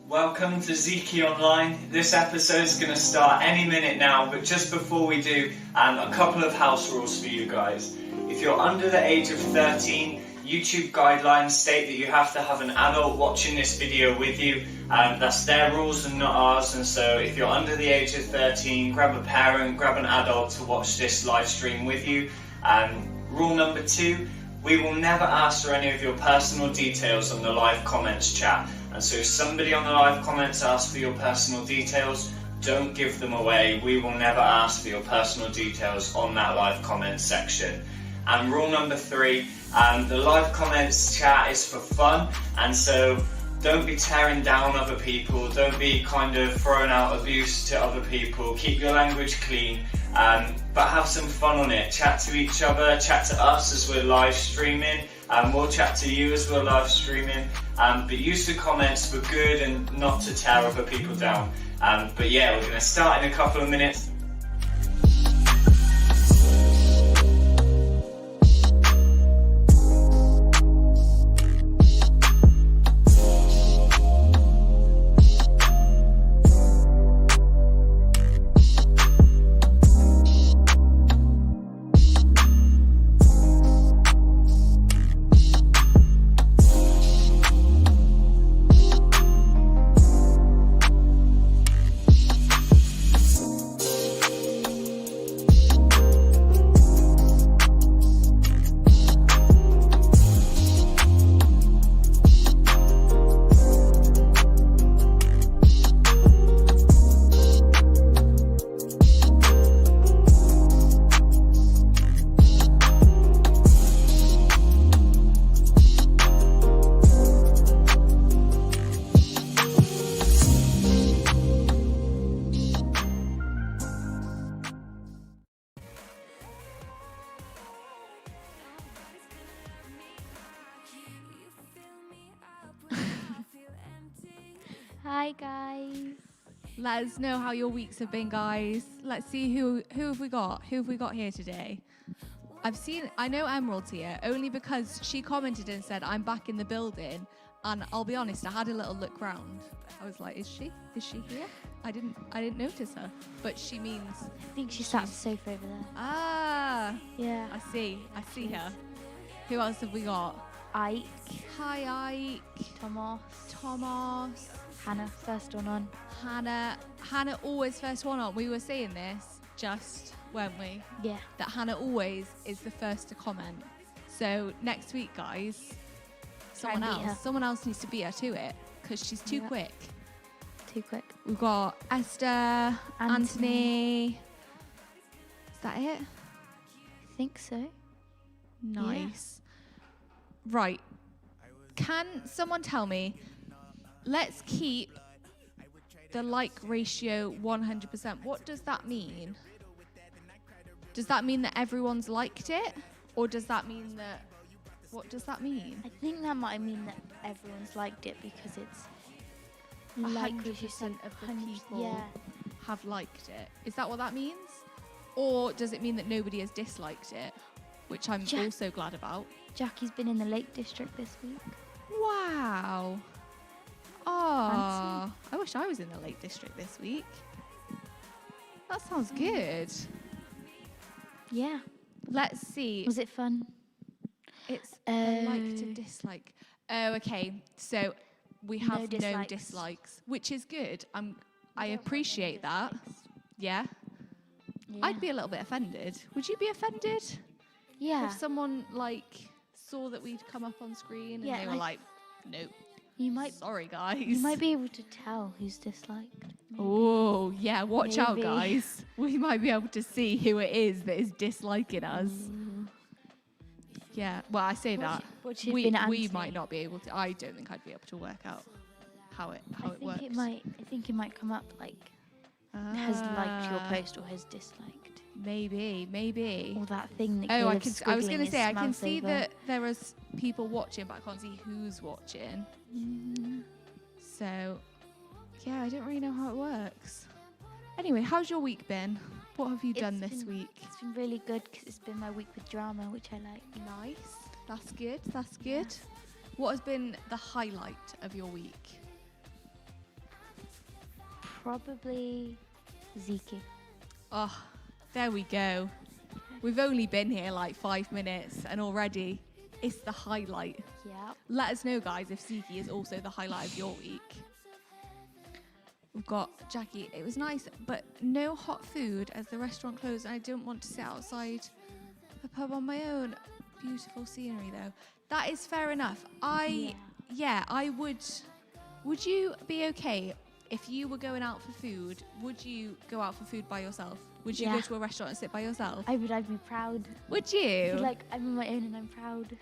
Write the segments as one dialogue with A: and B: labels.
A: Welcome to Zeki Online. This episode is going to start any minute now, but just before we do, a couple of house rules for you guys. If you're under the age of 13, YouTube guidelines state that you have to have an adult watching this video with you. That's their rules and not ours, and so if you're under the age of 13, grab a parent, grab an adult to watch this live stream with you. Rule number 2, we will never ask for any of your personal details on the live comments chat. And so if somebody on the live comments asks for your personal details, don't give them away. We will never ask for your personal details on that live comments section. And rule number 3, the live comments chat is for fun, and so don't be tearing down other people, don't be kind of throwing out abuse to other people, keep your language clean, but have some fun on it. Chat to each other, chat to us as we're live streaming, we'll chat to you as we're live streaming, but use the comments for good and not to tear other people down. But yeah, we're going to start in a couple of minutes.
B: Hi guys.
C: Let us know how your weeks have been, guys. Let's see who have we got? Who have we got here today? I know Emerald's here only because she commented and said I'm back in the building, and I'll be honest, I had a little look round. I was like, is she here? I didn't notice her, but she means
B: I think she sat on the sofa over there.
C: ah
B: Yeah.
C: I see her. Who else have we got?
B: Ike.
C: Hi Ike. Thomas.
B: Hannah, first one on.
C: Hannah always first one on. We were saying this just, weren't we?
B: Yeah.
C: That Hannah always is the first to comment. So next week, guys, someone else needs to beat her to it because she's too quick.
B: Too quick.
C: We've got Esther, Anthony. Is that it?
B: I think so.
C: Nice. Yeah. Right. Can someone tell me? Let's keep the like ratio 100%. What does that mean? Does that mean that everyone's liked it? Or does that mean that... What does that mean?
B: I think that might mean that everyone's liked it because it's
C: 100% of the people have liked it. Is that what that means? Or does it mean that nobody has disliked it? Which I'm also glad about.
B: Jackie's been in the Lake District this week.
C: Wow. Oh, I wish I was in the Lake District this week. That sounds good.
B: Yeah.
C: Let's see.
B: Was it fun?
C: It's a like to dislike. Oh, okay. So we have no dislikes, which is good. I appreciate that. Yeah. I'd be a little bit offended. Would you be offended?
B: Yeah.
C: If someone saw that we'd come up on screen and they were like, nope. Sorry, guys.
B: You might be able to tell who's disliked.
C: Oh, yeah. Watch out, guys. We might be able to see who it is that is disliking us. Yeah. Well, I say that. We might not be able to. I don't think I'd be able to work out how it works.
B: I think it might come up has liked your post or has disliked.
C: Maybe.
B: Or that thing that
C: I was going to say, I can see that there is people watching, but I can't see who's watching. So, yeah, I don't really know how it works. Anyway, how's your week been? What have you done this week?
B: It's been really good because it's been my week with drama, which I like.
C: Nice. That's good. Yeah. What has been the highlight of your week?
B: Probably Zeki.
C: Oh, there we go. We've only been here like 5 minutes and already it's the highlight.
B: Yeah.
C: Let us know, guys, if Zeki is also the highlight of your week. We've got Jackie. It was nice, but no hot food as the restaurant closed and I don't want to sit outside the pub on my own. Beautiful scenery, though. That is fair enough. I would. Would you be okay if you were going out for food? Would you go out for food by yourself? Would you go to a restaurant and sit by yourself?
B: I'd be proud.
C: Would you?
B: Like, I'm on my own and I'm proud.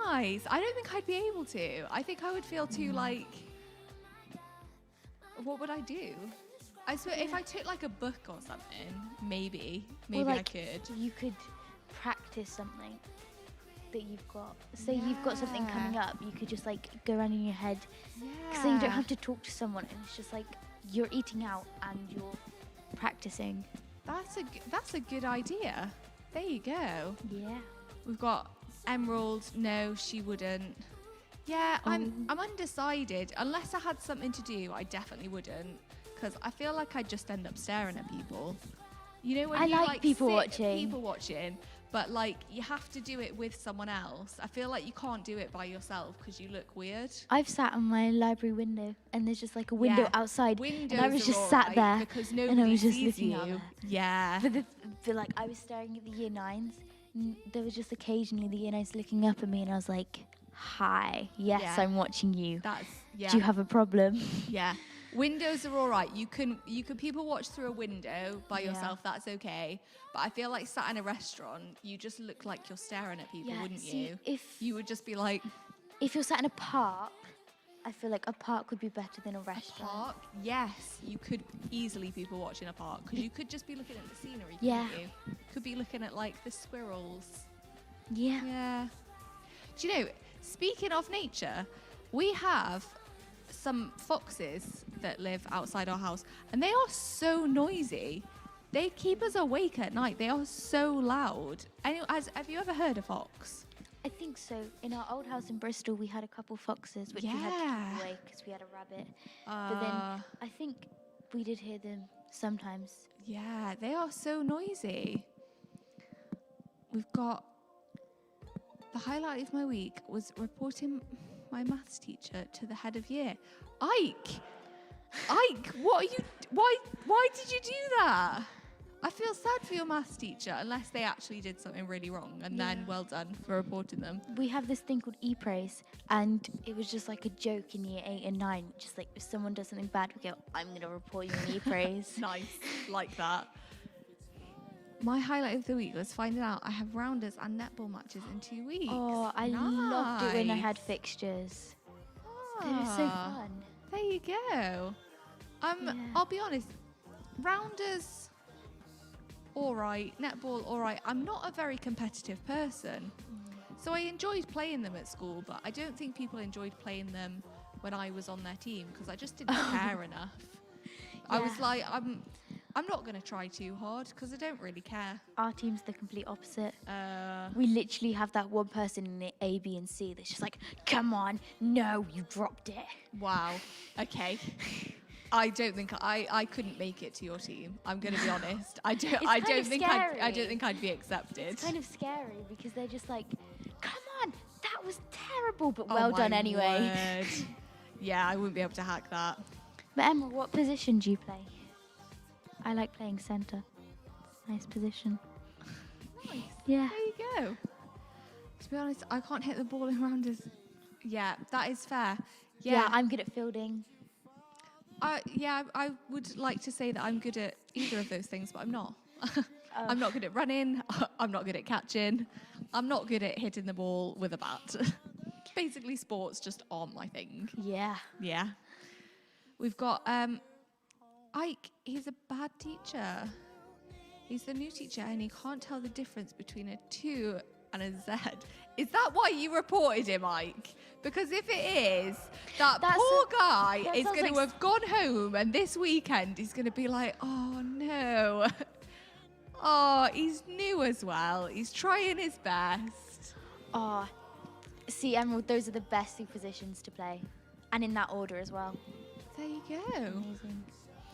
C: Nice. I don't think I'd be able to. I think I would feel too like. What would I do? I swear, if I took like a book or something, maybe
B: Or,
C: I
B: like,
C: could.
B: You could practice something that you've got. So you've got something coming up. You could just like go around in your head.
C: Yeah.
B: So you don't have to talk to someone, and it's just like you're eating out and you're practicing.
C: That's a good idea. There you go.
B: Yeah.
C: We've got Emerald. No, she wouldn't. Yeah, I'm undecided. Unless I had something to do, I definitely wouldn't. Because I feel like I'd just end up staring at people. You know when
B: I
C: you
B: like people
C: sit-
B: watching.
C: People watching, but like you have to do it with someone else. I feel like you can't do it by yourself because you look weird.
B: I've sat on my library window, and there's just like a window outside,
C: Windows
B: and I was
C: are
B: just
C: all
B: sat
C: right
B: there,
C: because
B: and I
C: nobody
B: was just
C: sees
B: looking
C: you.
B: out there.
C: Yeah.
B: But like I was staring at the year 9s. There was just occasionally the year 9s looking up at me, and I was like, "Hi, yes,
C: Yeah.
B: I'm watching you.
C: That's
B: Do you have a problem?"
C: Yeah. Windows are all right. You can people watch through a window by
B: Yeah.
C: yourself. That's okay. But I feel like sat in a restaurant, you just look like you're staring at people,
B: Yeah,
C: wouldn't
B: see,
C: you?
B: if
C: You would just be like,
B: you're sat in a park, I feel like a park would be better than a restaurant.
C: park? Yes, you could easily people watch in a park because you could just be looking at the scenery.
B: Yeah.
C: Couldn't you? Could be looking at like the squirrels.
B: Yeah.
C: Yeah. Do you know, speaking of nature, we have some foxes that live outside our house and they are so noisy. They keep us awake at night. They are so loud. Have you ever heard a fox?
B: I think so. In our old house in Bristol, we had a couple foxes, which we had to
C: Yeah.
B: keep away because we had a rabbit. But then I think we did hear them sometimes.
C: Yeah, they are so noisy. We've got the highlight of my week was reporting my maths teacher to the head of year. Ike, what are you? Why did you do that? I feel sad for your maths teacher unless they actually did something really wrong, and then well done for reporting them.
B: We have this thing called e-praise, and it was just like a joke in year 8 and 9. Just like if someone does something bad, we go, "I'm going to report you on e-praise."
C: Nice, like that. My highlight of the week was finding out I have rounders and netball matches in 2 weeks.
B: Oh, I loved it when I had
C: Nice.
B: fixtures. They were so
C: Ah,
B: fun.
C: There you go.
B: Yeah.
C: I'll be honest, rounders, all right, netball, all right. I'm not a very competitive person. So I enjoyed playing them at school, but I don't think people enjoyed playing them when I was on their team because I just didn't care enough. I was
B: Yeah.
C: like, I'm not going to try too hard because I don't really care.
B: Our team's the complete opposite.
C: Uh,
B: We literally have that one person in the A, B, and C that's just like, "Come on, no, you dropped it."
C: wow. Okay. I don't think I couldn't make it to your team. I'm going to be honest. I don't think I'd be accepted.
B: It's kind of scary because they're just like, "Come on, that was terrible, but
C: Oh
B: well
C: my
B: done anyway."
C: word. Yeah, I wouldn't be able to hack that.
B: But Emma, what position do you play? I like playing centre. Nice position.
C: Nice.
B: Yeah.
C: There you go. To be honest, I can't hit the ball in rounders. Yeah, that is fair.
B: Yeah, I'm good at fielding.
C: I would like to say that I'm good at either of those things, but I'm not. I'm not good at running. I'm not good at catching. I'm not good at hitting the ball with a bat. Basically, sports just aren't my thing.
B: Yeah.
C: Yeah. We've got Ike. He's a bad teacher. He's the new teacher, and he can't tell the difference between a 2 and a Z. Is that why you reported him, Ike? Because if it is, that poor guy
B: that
C: is
B: sounds
C: going to
B: like
C: have gone home, and this weekend he's going to be like, "Oh no, oh, he's new as well. He's trying his best."
B: Oh, see, Emerald, those are the best two positions to play. And in that order as well.
C: There you go.
B: Amazing.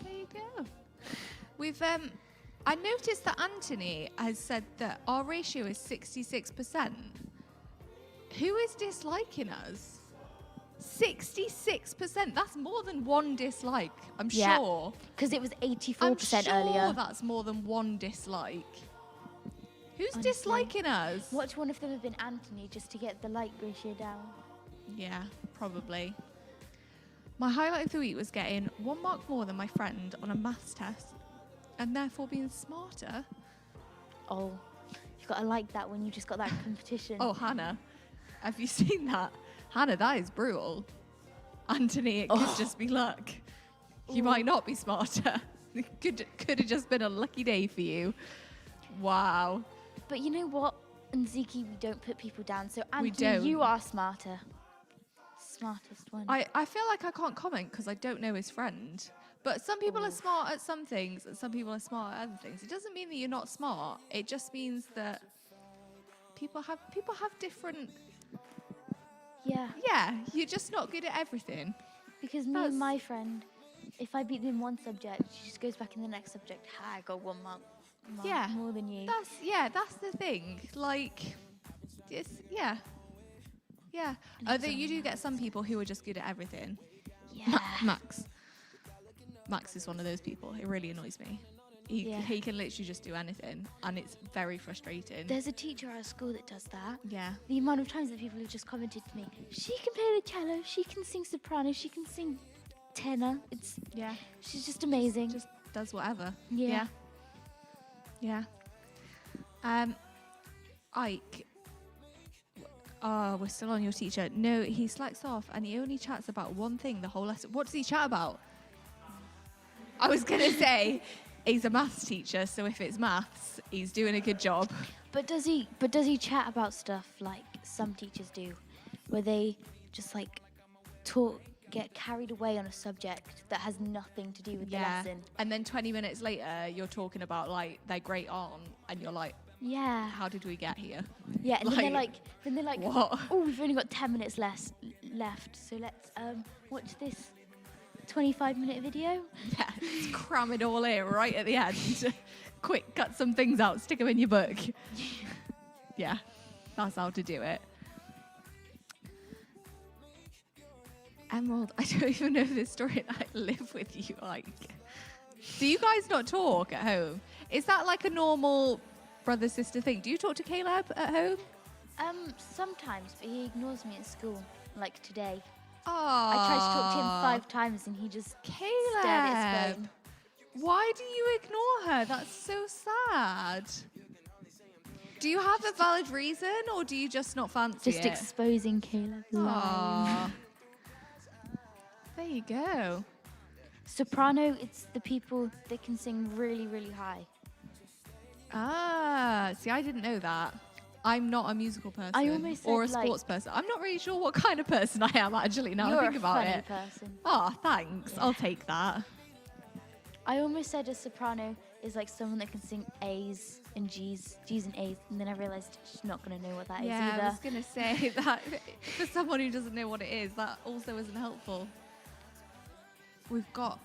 C: There There you go. We've I noticed that Anthony has said that our ratio is 66%. Who is disliking us? 66%. That's more than one dislike. I'm
B: Yeah.
C: sure.
B: Because it was 84%
C: I'm sure
B: earlier.
C: that's more than one dislike. Who's
B: Honestly.
C: disliking us?
B: Watch one of them have been Anthony just to get the like ratio down.
C: Yeah, probably. My highlight of the week was getting 1 mark more than my friend on a maths test and therefore being smarter.
B: Oh, you've got to like that when you just got that competition.
C: Oh, Hannah, have you seen that? Hannah, that is brutal. Anthony, it could just be luck. You might not be smarter. It could have just been a lucky day for you. Wow.
B: But you know what? In Zeki, we don't put people down. So
C: We
B: Anthony,
C: don't.
B: you are smarter. Smartest one.
C: I feel like I can't comment because I don't know his friend. But some people are smart at some things and some people are smart at other things. It doesn't mean that you're not smart. It just means that people have different.
B: Yeah.
C: Yeah, you're just not good at everything.
B: Because me and my friend, if I beat them in one subject, she just goes back in the next subject. Ha, I got 1 mark
C: Yeah.
B: more than you.
C: That's the thing. Like, it's yeah. Although you do get some people who are just good at everything.
B: Yeah.
C: Max is one of those people. It really annoys me. He can literally just do anything, and it's very frustrating.
B: There's a teacher at our school that does that.
C: Yeah.
B: The amount of times that people have just commented to me, she can play the cello, she can sing soprano, she can sing tenor. She's just amazing.
C: Just does whatever.
B: Yeah.
C: Ike. Oh, we're still on your teacher. No, he slacks off and he only chats about one thing the whole lesson. What does he chat about? I was going to say he's a maths teacher, so if it's maths, he's doing a good job.
B: But does he chat about stuff like some teachers do, where they just like get carried away on a subject that has nothing to do with the lesson?
C: And then 20 minutes later, you're talking about like their great aunt, and you're like,
B: yeah.
C: How did we get here?
B: Yeah, and then they're like,
C: what?
B: Oh, we've only got 10 minutes left, so let's watch this 25-minute video.
C: Yeah, just cram it all in right at the end. Quick, cut some things out, stick them in your book. Yeah, that's how to do it. Emerald, I don't even know this story. I live with you, like. Do you guys not talk at home? Is that like a normal brother-sister thing? Do you talk to Caleb at home?
B: Sometimes, but he ignores me at school, like today.
C: Oh,
B: I tried to talk to him 5 times and he just stared at his phone.
C: Why do you ignore her? That's so sad. Do you have a valid reason, or do you just not fancy
B: Just
C: it?
B: exposing Caleb.
C: Aww. There you go.
B: Soprano, it's the people that can sing really, really high.
C: Ah, see, I didn't know that. I'm not a musical person
B: I almost
C: or a
B: said,
C: sports person. I'm not really sure what kind of person I am, actually, now I think about
B: You're a
C: it.
B: funny person.
C: Oh, thanks.
B: Yeah.
C: I'll take that.
B: I almost said a soprano is like someone that can sing A's and G's and A's, and then I realised she's not going to know what that is
C: Yeah,
B: either.
C: I was going to say that for someone who doesn't know what it is, that also isn't helpful. We've got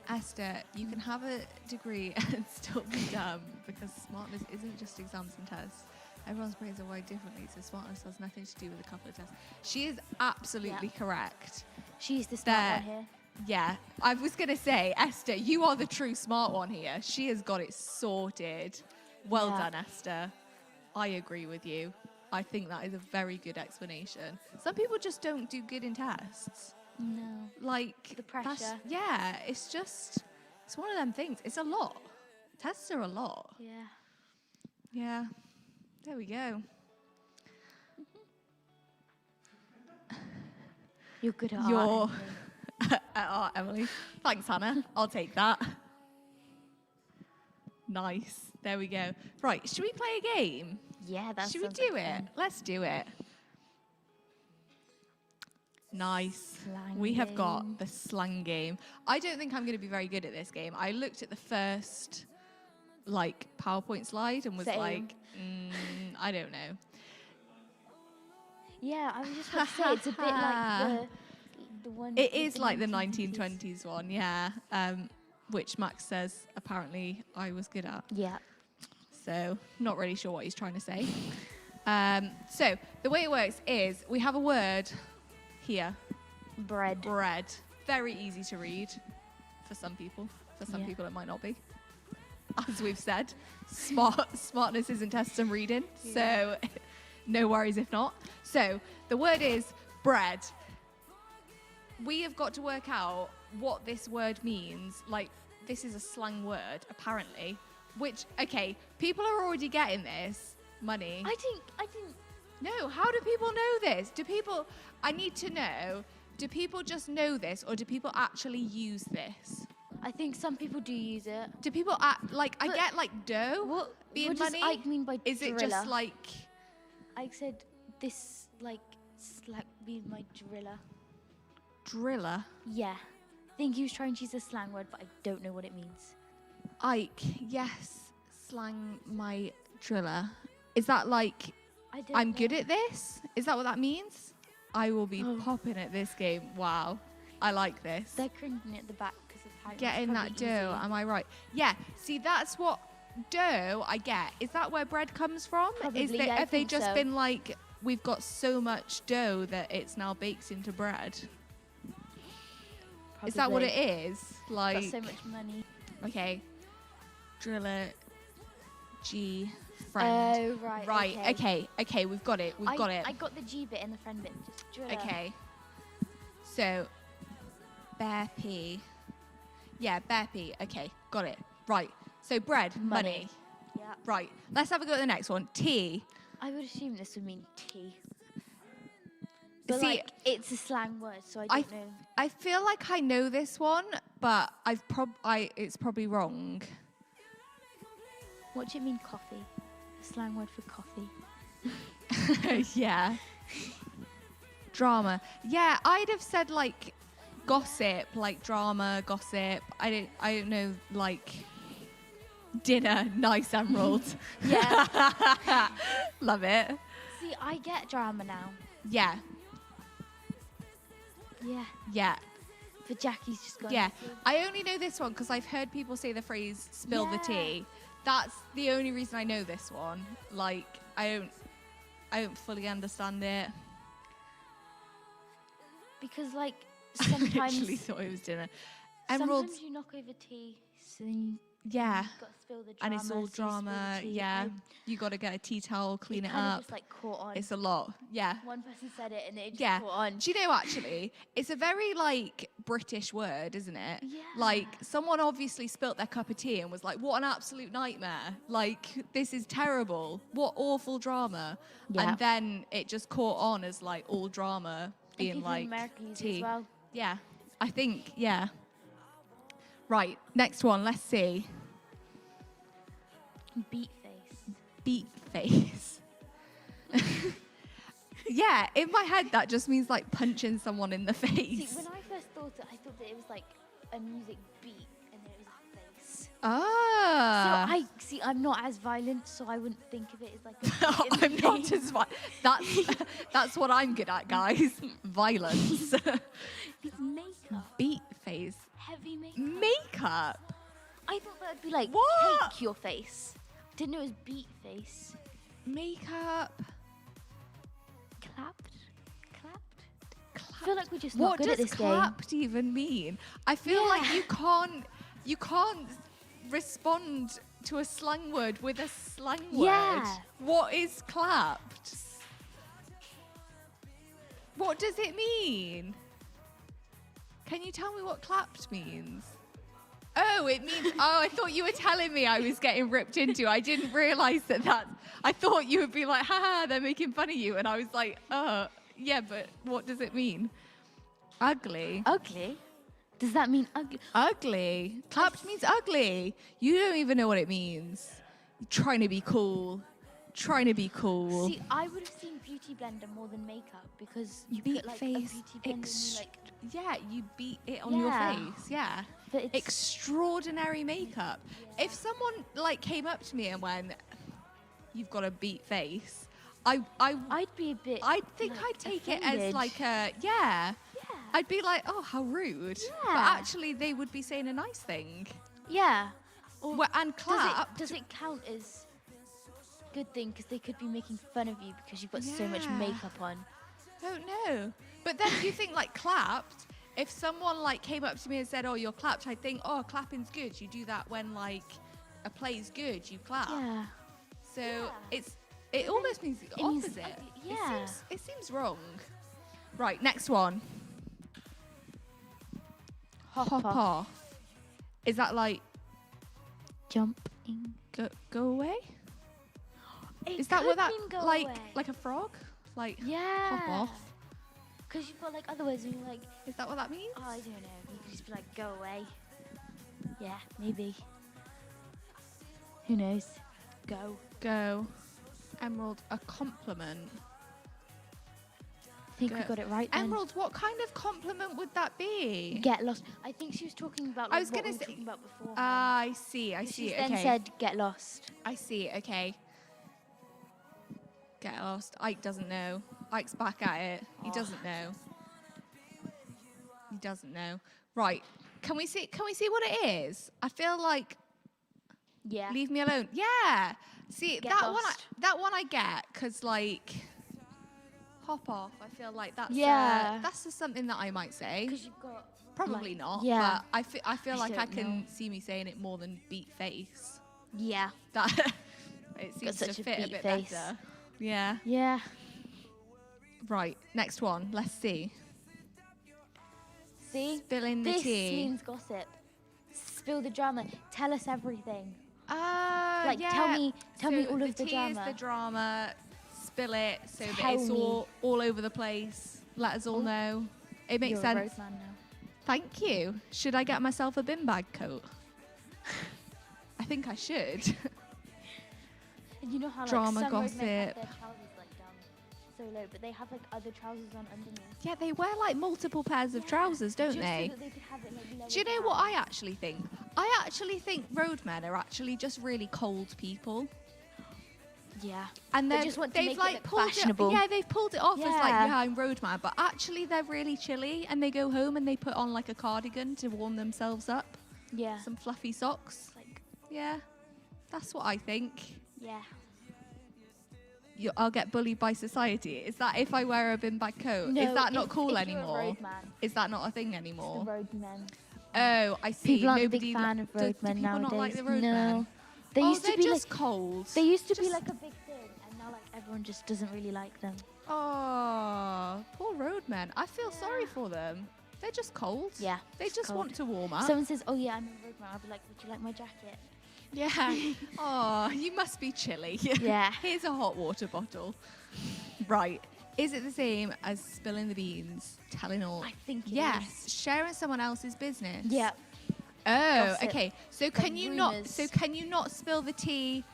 C: Esther. You can have a degree and still be dumb, because smartness isn't just exams and tests. Everyone's brains are wired differently, so smartness has nothing to do with a couple of tests. She is absolutely correct.
B: She's the smart one here.
C: Yeah, I was going to say, Esther, you are the true smart one here. She has got it sorted. Well done, Esther. I agree with you. I think that is a very good explanation. Some people just don't do good in tests.
B: No.
C: Like,
B: The pressure.
C: Yeah, it's one of them things. It's a lot. Tests are a lot.
B: Yeah.
C: Yeah. There we go.
B: You're good at
C: You're
B: art.
C: at art, Emily. Thanks, Hannah. I'll take that. Nice. There we go. Right, should we play a game?
B: Yeah, that's.
C: Should we do it? Let's do it. Nice.
B: Slang
C: We have
B: game.
C: got the slang game. I don't think I'm going to be very good at this game. I looked at the first, PowerPoint slide and was
B: Same.
C: like, I don't know.
B: Yeah, I was just about to say it's a bit like the one.
C: It is like the 1920s one, yeah. which Max says apparently I was good at.
B: Yeah.
C: So not really sure what he's trying to say. So the way it works is we have a word here.
B: Bread.
C: Bread. Very easy to read for some people. For some
B: Yeah.
C: people it might not be. As we've said, smartness isn't tested on reading. So no worries if not. So the word is bread. We have got to work out what this word means. Like, this is a slang word, apparently. Which, okay, people are already getting this. Money.
B: I didn't.
C: No, how do people know this? I need to know, do people just know this or do people actually use this?
B: I think some people do use it.
C: Do people I get like dough
B: What
C: being
B: does
C: money?
B: Ike mean by
C: Is it
B: driller?
C: just like...
B: Ike said this, like, be my driller.
C: Driller?
B: Yeah. I think he was trying to use a slang word, but I don't know what it means.
C: Ike, yes, slang my driller. Is that like,
B: I don't
C: I'm
B: know.
C: good at this? Is that what that means? I will be popping at this game. Wow. I like this.
B: They're cringing at the back because of how
C: Getting that dough, am I right? Yeah, see, that's what dough I get. Is that where bread comes from?
B: Probably,
C: Is
B: yeah, I
C: have they
B: think
C: just
B: so.
C: been like, we've got so much dough that it's now baked into bread? Is that what it is? Like,
B: Got so much money.
C: okay, driller, G, friend.
B: Oh, right.
C: Right, okay, we've got it, we've got it.
B: I got the G bit and the friend bit. Just driller.
C: Okay. So, bear P. Yeah, bear P. Okay, got it. Right. So, bread, money.
B: Yeah.
C: Right. Let's have a go at the next one. T.
B: I would assume this would mean tea. But
C: See,
B: like, it's a slang word, so I don't know.
C: I feel like I know this one, but it's probably wrong.
B: What do you mean coffee? A slang word for coffee.
C: Yeah. Drama. Yeah, I'd have said like gossip, like drama, gossip. I don't know, like dinner, nice emerald.
B: Yeah.
C: Love it.
B: See, I get drama now.
C: Yeah.
B: Yeah.
C: Yeah.
B: But Jackie's just gone.
C: Yeah. I only know this one because I've heard people say the phrase spill the
B: Yeah.
C: tea. That's the only reason I know this one. Like, I don't fully understand it.
B: Because like
C: I
B: sometimes,
C: actually thought it was dinner. Emeralds,
B: sometimes you knock over tea, so then
C: yeah.
B: you've got to spill the drama.
C: And it's all
B: so you spill the
C: drama.
B: tea.
C: Yeah.
B: And
C: You got to get a tea towel, clean it
B: kind of
C: up.
B: just like caught on.
C: It's a lot. Yeah.
B: One person said it and it just
C: Yeah.
B: caught on.
C: Do you know, actually, it's a very, like, British word, isn't it?
B: Yeah.
C: Like, someone obviously spilt their cup of tea and was like, what an absolute nightmare. Like, this is terrible. What awful drama.
B: Yeah.
C: And then it just caught on as, like, all drama
B: And
C: being,
B: people
C: like,
B: in America use it
C: tea.
B: as well.
C: Yeah. I think, yeah. Right, next one. Let's see.
B: Beat face.
C: Beat face. Yeah, in my head, that just means, like, punching someone in the
B: See,
C: face.
B: when I first thought it, I thought that it was like a music beat and then it was a face.
C: Ah.
B: So I'm not as violent, so I wouldn't think of it as like a beat in
C: I'm
B: the
C: not
B: face.
C: as that's what I'm good at, guys. Violence.
B: It's makeup.
C: Beat face.
B: Heavy makeup.
C: Makeup.
B: I thought that would be like
C: What?
B: cake your face. Didn't know it was beat face.
C: Makeup.
B: Clapped? I feel like we're just
C: What
B: not good at
C: does
B: this game.
C: clapped even mean? I feel like
B: Yeah.
C: you can't respond to a slang word with a slang
B: Yeah.
C: word. What is clapped? What does it mean? Can you tell me what clapped means? Oh, it means, I thought you were telling me I was getting ripped into. I didn't realize that. I thought you would be like, haha, they're making fun of you. And I was like, oh, yeah, but what does it mean? Ugly.
B: Ugly? Does that mean ugly?
C: Ugly. Clapped means ugly. You don't even know what it means. You're trying to be cool. Trying to be cool.
B: See, I would have seen beauty blender more than makeup because you
C: Beat
B: put like
C: face.
B: a beauty blender and you like.
C: Yeah, you beat it on your
B: Yeah.
C: face. Yeah.
B: But it's
C: Extraordinary makeup.
B: Yeah.
C: If someone like came up to me and went, "You've got a beat face," I
B: I'd be a bit.
C: think
B: like,
C: I'd take it
B: offended.
C: as like a yeah.
B: Yeah.
C: I'd be like, oh, how rude. But
B: Yeah.
C: actually, they would be saying a nice thing.
B: Yeah. Or
C: And clap.
B: does it count as good thing because they could be making fun of you because you've got so much
C: Yeah.
B: makeup on?
C: Don't know. But then you think like clapped. If someone like came up to me and said, "Oh, you're clapped," I'd think, "Oh, clapping's good. You do that when like a play's good. You clap."
B: Yeah.
C: So it almost means the
B: it means-
C: opposite.
B: yeah.
C: It seems wrong. Right, next one. Hop off. Is that like
B: Jumping.
C: go away?
B: It
C: Is that
B: could
C: what that
B: mean go
C: like
B: away.
C: like a frog? Like
B: Yeah.
C: hop off.
B: Because you've got like other words and you're like,
C: Is that what that means?
B: oh, I don't know. You could just be like, go away. Yeah, maybe. Who knows? Go.
C: Go. Emerald, a compliment.
B: I think we got it right then.
C: Emerald, what kind of compliment would that be?
B: Get lost. I think she was talking about
C: I
B: like,
C: was
B: what
C: gonna
B: we were
C: say-
B: talking about before.
C: I see.
B: She
C: Okay.
B: then said, get lost.
C: I see. Okay. Get lost. Ike doesn't know. Ike's back at it. He
B: Oh.
C: doesn't know. He doesn't know. Right. Can we see what it is? I feel like
B: Yeah.
C: leave me alone. Yeah. See
B: Get
C: that
B: lost.
C: one I get because like hop off. I feel like that's
B: Yeah.
C: that's just something that I might say.
B: Because you've got.
C: Probably
B: like,
C: not.
B: yeah.
C: But I feel
B: I
C: like I
B: don't
C: can
B: know.
C: see me saying it more than beat face.
B: Yeah.
C: That it seems
B: such
C: to
B: a
C: fit a
B: beat
C: bit
B: face.
C: better. Yeah.
B: Yeah.
C: Right. Next one. Let's see.
B: See?
C: Spilling the
B: This
C: tea.
B: means gossip. Spill the drama. Tell us everything.
C: Like
B: tell me all of the
C: tea is
B: drama.
C: the drama. Spill it so that
B: Tell
C: it's
B: me.
C: all over the place. Let us all
B: Oh.
C: know. It makes
B: You're a
C: sense.
B: road man now.
C: Thank you. Should I get myself a bin bag coat? I think I should.
B: And you know how like
C: Drama,
B: some road men have
C: gossip.
B: their trousers like down so low, but they have like other trousers on underneath.
C: Yeah, they wear like multiple pairs of
B: Yeah,
C: trousers, don't
B: just
C: they?
B: So that they could have it, like, lower
C: Do you know
B: down.
C: what I actually think? I actually think roadmen are actually just really cold people.
B: Yeah.
C: And
B: They
C: then
B: just want to
C: they've
B: make it
C: like
B: look
C: pulled
B: fashionable.
C: it. Yeah, they've pulled it off as like,
B: Yeah.
C: yeah, I'm roadman, but actually they're really chilly and they go home and they put on like a cardigan to warm themselves up,
B: Yeah.
C: some fluffy socks.
B: Like,
C: Yeah, that's what I think.
B: yeah.
C: I'll get bullied by society. Is that if I wear a bin bag coat?
B: No,
C: Is that not
B: if-
C: cool
B: if you're a
C: anymore?
B: road man,
C: Is that not a thing
B: it's
C: anymore?
B: the road men.
C: Oh, I see.
B: People aren't
C: Nobody
B: a big fan of
C: do
B: roadmen
C: people
B: nowadays.
C: not like the roadmen?
B: No. They
C: Oh,
B: used to
C: they're
B: be
C: just
B: like
C: cold.
B: they used to be
C: Just-
B: like a big thing, and now like everyone just doesn't really like them.
C: Oh, poor roadmen. I feel sorry for them. They're just cold.
B: Yeah.
C: They just
B: cold.
C: want to warm up.
B: Someone says, "Oh yeah, I'm a roadman." I'll be like, "Would you like my jacket?"
C: Yeah. Oh, you must be chilly.
B: Yeah.
C: Here's a hot water bottle. Right. Is it the same as spilling the beans, telling all?
B: I think it
C: yes. Sharing someone else's business.
B: Yeah.
C: Oh,
B: Gossip.
C: okay. So can you not?
B: rumours.
C: So can you not spill the tea?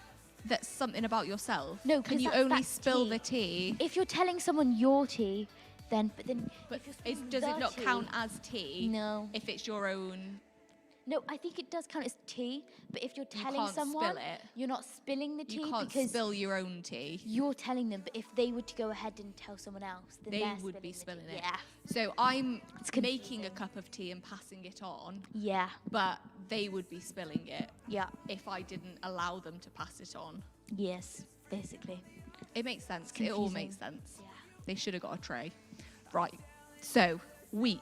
C: That's something about yourself.
B: No,
C: Can
B: 'cause
C: you
B: that's-
C: only
B: that's
C: spill
B: tea.
C: the tea?
B: If you're telling someone your tea, then
C: But
B: if you're spilling
C: does it
B: the
C: not
B: tea-
C: count as tea?
B: No.
C: If it's your own.
B: No, I think it does count as tea, but if you're
C: You
B: telling
C: can't
B: someone,
C: spill it.
B: you're not spilling the tea
C: You can't
B: because
C: spill your own tea.
B: you're telling them. But if they were to go ahead and tell someone else, then
C: They
B: they're
C: would be
B: the
C: spilling
B: tea.
C: it.
B: Yeah.
C: So I'm
B: It's
C: making a
B: confusing.
C: cup of tea and passing it on,
B: Yeah.
C: but they would be spilling it
B: Yeah.
C: if I didn't allow them to pass it on.
B: Yes. Basically.
C: It makes sense.
B: It's
C: It all
B: confusing.
C: makes sense.
B: Yeah.
C: They should have got a tray. Right. So, weak.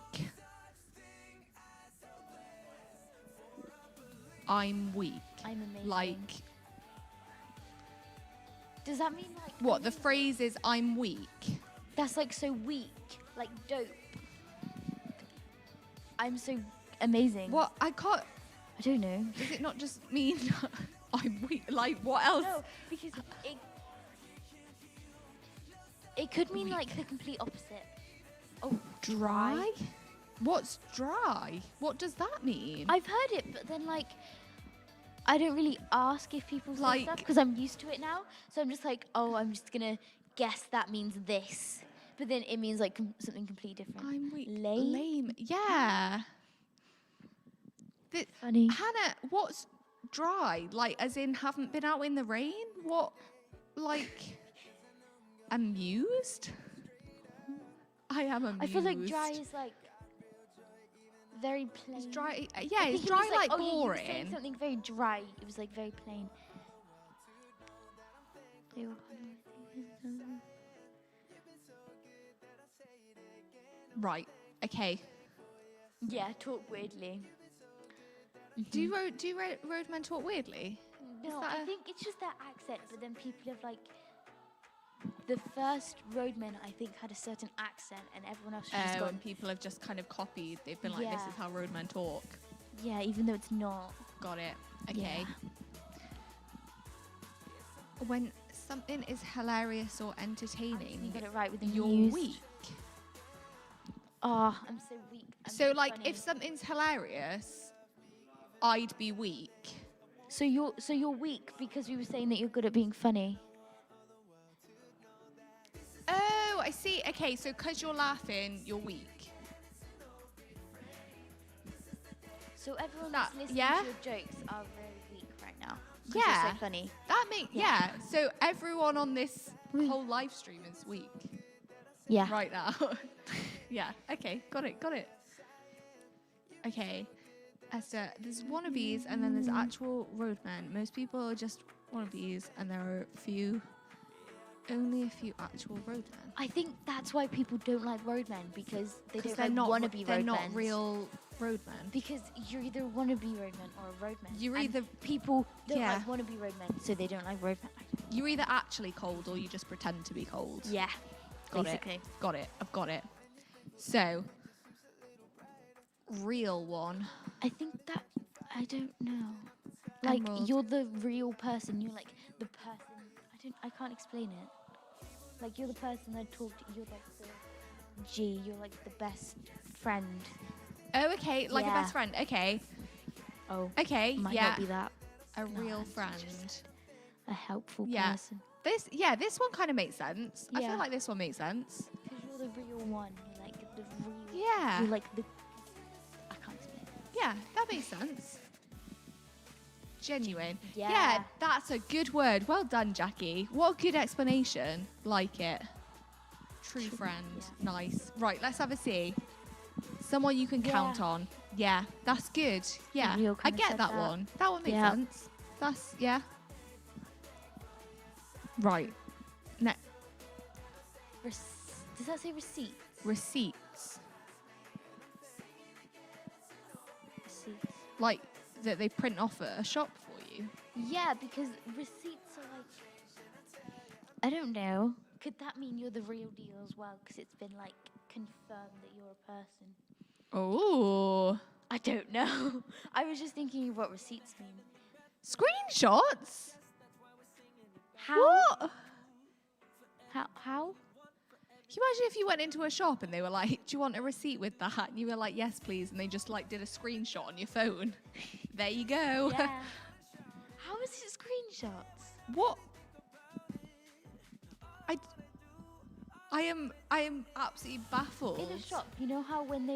C: I'm weak.
B: I'm amazing.
C: Like,
B: Does that mean like
C: what? The phrase is I'm weak.
B: that's like so weak, like dope? I'm so amazing.
C: What? I can't.
B: I don't know.
C: Does it not just mean I'm weak? Like, what else?
B: No, because it could mean like the complete opposite. Oh,
C: Dry? What's dry? What does that mean?
B: I've heard it, but then like I don't really ask if people say
C: Like-
B: stuff because I'm used to it now. So I'm just like, oh, I'm just gonna guess that means this, but then it means like something completely different.
C: I'm weak.
B: Lame?
C: Yeah.
B: Funny.
C: Hannah, what's dry? Like, as in, haven't been out in the rain? What? Like, amused? I am amused.
B: I feel like dry is like very plain.
C: It's dry.
B: I
C: Yeah,
B: think
C: it's
B: he
C: dry
B: was
C: like
B: oh, yeah, he was saying
C: boring.
B: something very dry. It was like very plain. They were
C: Right. Okay.
B: yeah, talk weirdly.
C: Do roadmen talk weirdly?
B: No,
C: that
B: I think it's just their accent, but then people have like the first roadmen I think had a certain accent and everyone else has just
C: Oh,
B: gone,
C: and people have just kind of copied. They've been like, this
B: Yeah.
C: is how roadmen talk.
B: yeah, even though it's not.
C: Got it. Okay.
B: Yeah.
C: When something is hilarious or
B: You
C: entertaining,
B: got it right with the
C: you're
B: news.
C: weak.
B: Oh, I'm so weak. I'm
C: So, like,
B: funny.
C: if something's hilarious, I'd be weak.
B: So you're weak because we were saying that you're good at being funny.
C: Oh, I see. Okay, so because you're laughing, you're weak.
B: So everyone
C: That-
B: that's listening
C: yeah?
B: to your jokes are very weak right now. 'Cause
C: Yeah.
B: You're so funny.
C: That makes
B: Yeah.
C: yeah. So everyone on this whole live stream is weak
B: Yeah.
C: right now. Yeah. Okay. Got it. Got it. Okay. Esther, there's wannabes and then there's actual roadmen. Most people are just wannabes, and there are only a few actual roadmen.
B: I think that's why people don't like roadmen because they don't
C: They're
B: like
C: not.
B: wannabe
C: They're
B: roadmen.
C: not real roadmen.
B: Because you're either a wannabe roadman or a roadman.
C: You're
B: And
C: either-
B: people don't
C: yeah.
B: like wannabe roadmen, so they don't like roadmen.
C: You're either actually cold or you just pretend to be cold.
B: Yeah.
C: Got
B: basically.
C: it. Got it. I've got it. So, real one.
B: I think that I don't know. Like
C: Emerald.
B: you're the real person. You're like the person. I can't explain it. Like you're the person that talked. You're like the G. You're like the best friend.
C: Oh, okay. Like a
B: Yeah.
C: best friend. Okay.
B: Oh.
C: Okay.
B: Might
C: yeah.
B: not be that.
C: A
B: No,
C: real
B: it's
C: friend.
B: just a helpful
C: Yeah.
B: person.
C: This one kind of makes sense. I
B: Yeah.
C: feel like this one makes sense.
B: Because you're the real one. You're like the real.
C: Yeah.
B: You're like the. I can't explain it.
C: Yeah, that makes sense. Genuine.
B: Yeah.
C: That's a good word. Well done, Jackie. What a good explanation. Like it. True friend.
B: yeah.
C: Nice. Right, let's have a see. Someone you can
B: Yeah.
C: count on. Yeah, that's good. Yeah,
B: Rio
C: I
B: kinda
C: get
B: said
C: that
B: that.
C: one. That one makes
B: Yeah.
C: sense. That's, yeah. Right. Next.
B: Does that say receipt?
C: Receipts.
B: Receipts.
C: Like, that they print off at a shop for you.
B: Yeah, because receipts are like. I don't know. Could that mean you're the real deal as well? Because it's been like confirmed that you're a person.
C: Oh.
B: I don't know. I was just thinking of what receipts mean.
C: Screenshots?
B: How?
C: What?
B: How?
C: Can you imagine if you went into a shop and they were like, do you want a receipt with that? And you were like, yes, please. And they just like did a screenshot on your phone. There you go.
B: Yeah. How is it screenshots?
C: What? I am absolutely baffled.
B: In a shop, you know how when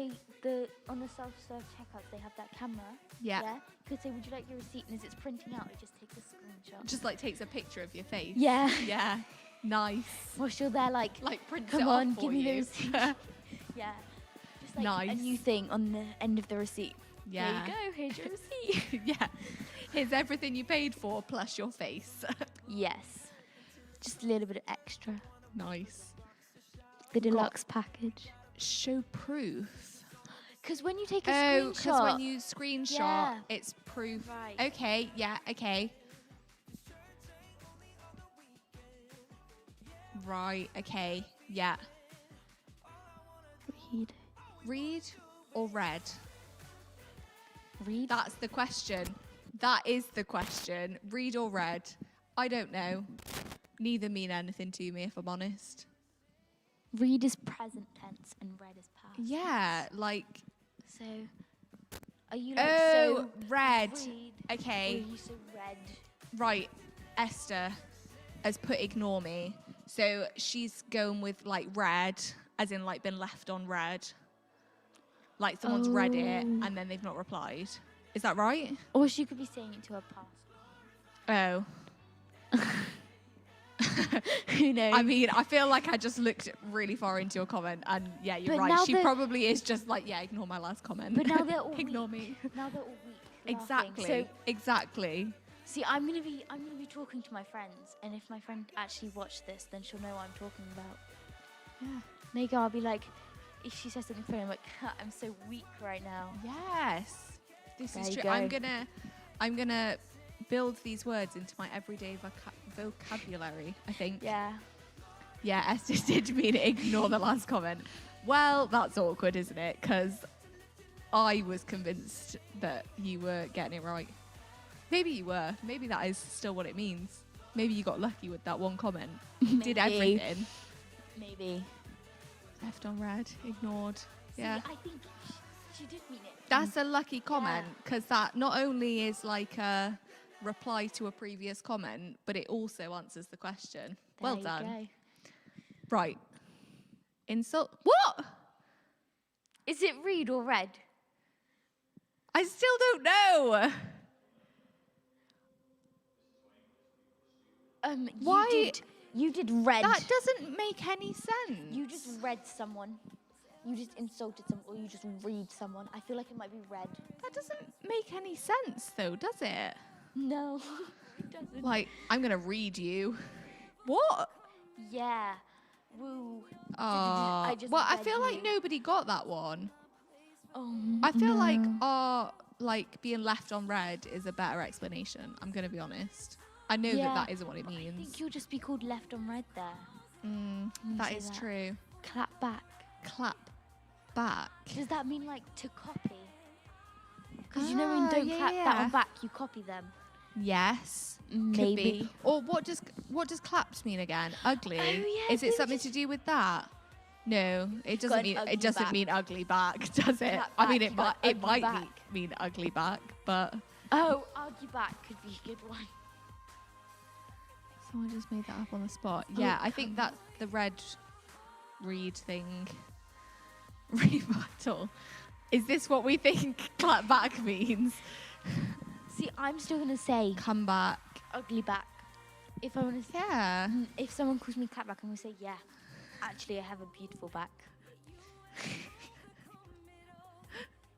B: on the self-serve checkouts they have that camera?
C: Yeah.
B: Yeah. Could say, would you like your receipt? And as it's printing out, it just takes a screenshot.
C: Just like takes a picture of your face.
B: Yeah.
C: Yeah. Nice.
B: Whilst you're there, like,
C: Like prints
B: come
C: it
B: on,
C: off for
B: give me the
C: you.
B: receipt. Yeah. Just like
C: Nice.
B: a new thing on the end of the receipt.
C: Yeah.
B: There you go, here's your receipt.
C: Yeah. Here's everything you paid for plus your face.
B: Yes. Just a little bit of extra.
C: Nice.
B: The deluxe package.
C: Show proof.
B: Because when you take a
C: Oh,
B: screenshot.
C: because when you screenshot,
B: Yeah.
C: it's proof.
B: Right.
C: Okay, yeah, okay. Right, okay, yeah.
B: Read.
C: Read or read?
B: Read.
C: That's the question. That is the question. Read or read? I don't know. Neither mean anything to me, if I'm honest.
B: Read is present tense and read is past.
C: Yeah, like,
B: So, are you like
C: oh,
B: so
C: read.
B: read? Or
C: Okay,
B: are you so read?
C: right. Esther has put ignore me. So she's going with like read, as in like been left on read. Like someone's read it
B: Oh.
C: and then they've not replied. Is that right?
B: Or she could be saying it to her past.
C: Oh.
B: Who knows?
C: I mean, I feel like I just looked really far into your comment, and yeah, you're
B: But
C: right.
B: now
C: She
B: that-
C: probably is just like, yeah, ignore my last comment.
B: But now they're all
C: ignore
B: weak.
C: me.
B: Now they're all weak.
C: Exactly.
B: Laughing. So
C: Exactly.
B: see, I'm gonna be talking to my friends, and if my friend actually watched this, then she'll know what I'm talking about.
C: Yeah.
B: Maybe I'll be like, if she says something funny, I'm like, I'm so weak right now.
C: Yes. This
B: There
C: is
B: you
C: true.
B: go.
C: I'm gonna build these words into my everyday vocabulary, I think.
B: Yeah.
C: Yeah, Esther did mean ignore the last comment. Well, that's awkward, isn't it? Because I was convinced that you were getting it right. Maybe you were. Maybe that is still what it means. Maybe you got lucky with that one comment. You did
B: Maybe.
C: everything.
B: Maybe.
C: Left on red, ignored. Yeah.
B: See, I think she did mean it.
C: That's a lucky comment because that not only is like a reply to a previous comment, but it also answers the question. Well
B: There
C: done.
B: you go.
C: Right. Insult. What?
B: Is it read or read?
C: I still don't know. Why-
B: You did read.
C: That doesn't make any sense.
B: You just read someone. You just insulted someone, or you just read someone. I feel like it might be read.
C: That doesn't make any sense, though, does it?
B: No, it doesn't.
C: Like, I'm going to read you. What?
B: Yeah. Woo.
C: I
B: just
C: well, I
B: read
C: feel like
B: you.
C: nobody got that one.
B: Oh,
C: I feel like
B: no.
C: like being left on red is a better explanation. I'm going to be honest. I know
B: Yeah,
C: that isn't what it
B: I
C: means.
B: think you'll just be called left on red there.
C: Mm,
B: When you
C: that
B: say
C: is
B: that.
C: true.
B: Clap back.
C: Clap back.
B: Does that mean like to copy? Because you know when you don't
C: yeah,
B: clap that
C: yeah.
B: on back, you copy them.
C: Yes. Could
B: Maybe.
C: be. Or what does claps mean again? Ugly.
B: Oh, yeah,
C: Is it
B: they
C: something
B: just-
C: to do with that? No, it
B: got
C: doesn't
B: an
C: mean
B: ugly
C: it doesn't
B: back.
C: mean ugly back, does it?
B: Clap
C: I mean
B: back,
C: it
B: you
C: might
B: got
C: it
B: ugly
C: might
B: back.
C: mean ugly back, but
B: Oh, argue back could be a good one.
C: someone just made that up on the spot. Yeah, I think
B: come
C: that's the red read thing. Rebuttal. Is this what we think clap back means?
B: See, I'm still gonna say
C: Come back.
B: ugly back. If I want to,
C: Yeah.
B: if someone calls me clap back, I'm gonna say yeah. Actually, I have a beautiful back.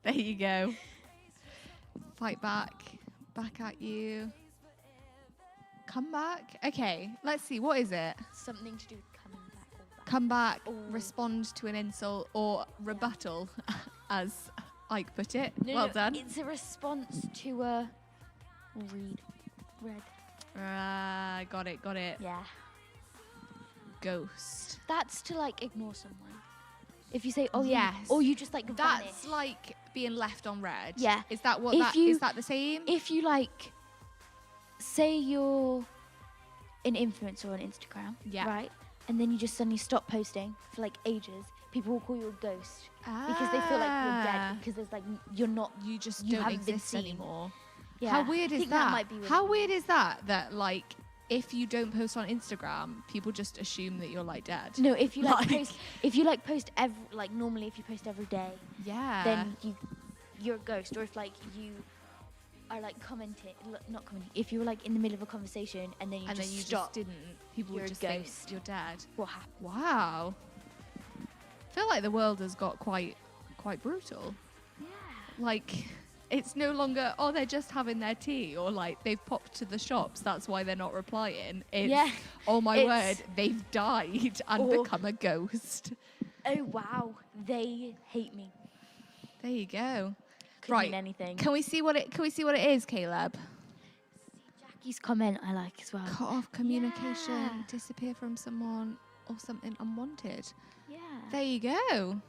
C: There you go. Fight back. Back at you. Come back. Okay, let's see. What is it?
B: Something to do with coming back or back.
C: Come back,
B: Ooh.
C: respond to an insult, or rebuttal, as Ike put it.
B: No,
C: well
B: no,
C: done.
B: It's a response to a red.
C: Got it.
B: Yeah.
C: Ghost.
B: That's to like ignore someone. If you say, oh
C: Yes.
B: or you just like vanish.
C: That's like being left on red.
B: Yeah.
C: Is that what
B: If
C: that
B: you-
C: is that the same?
B: If you like, say you're an influencer on Instagram,
C: Yeah.
B: right? And then you just suddenly stop posting for like ages. People will call you a ghost because they feel like you're dead because there's like you're not.
C: You just
B: you
C: don't
B: haven't been
C: exist
B: seen.
C: anymore.
B: Yeah.
C: How weird
B: I
C: is
B: think
C: that?
B: might be what
C: How
B: it
C: weird
B: means.
C: is that like if you don't post on Instagram, people just assume that you're like dead?
B: No, if you like,
C: Like-
B: post every like normally if you post every day,
C: Yeah.
B: then you're a ghost. Or if like you are like not commenting. If you were like in the middle of a conversation and then you
C: and
B: just
C: then you
B: stop,
C: just didn't. People
B: You're
C: would
B: a
C: just think
B: ghost.
C: you're dead.
B: what happened?
C: Wow. I feel like the world has got quite brutal.
B: Yeah.
C: Like it's no longer they're just having their tea or like they've popped to the shops, that's why they're not replying. It's
B: Yeah,
C: oh my
B: it's-
C: word, they've died and
B: Or-
C: become a ghost.
B: Oh wow, they hate me.
C: There you go.
B: Could
C: Right.
B: mean anything.
C: Can we see what it is, Caleb?
B: Jackie's comment I like as well.
C: Cut off communication,
B: Yeah.
C: disappear from someone or something unwanted.
B: Yeah.
C: There you go.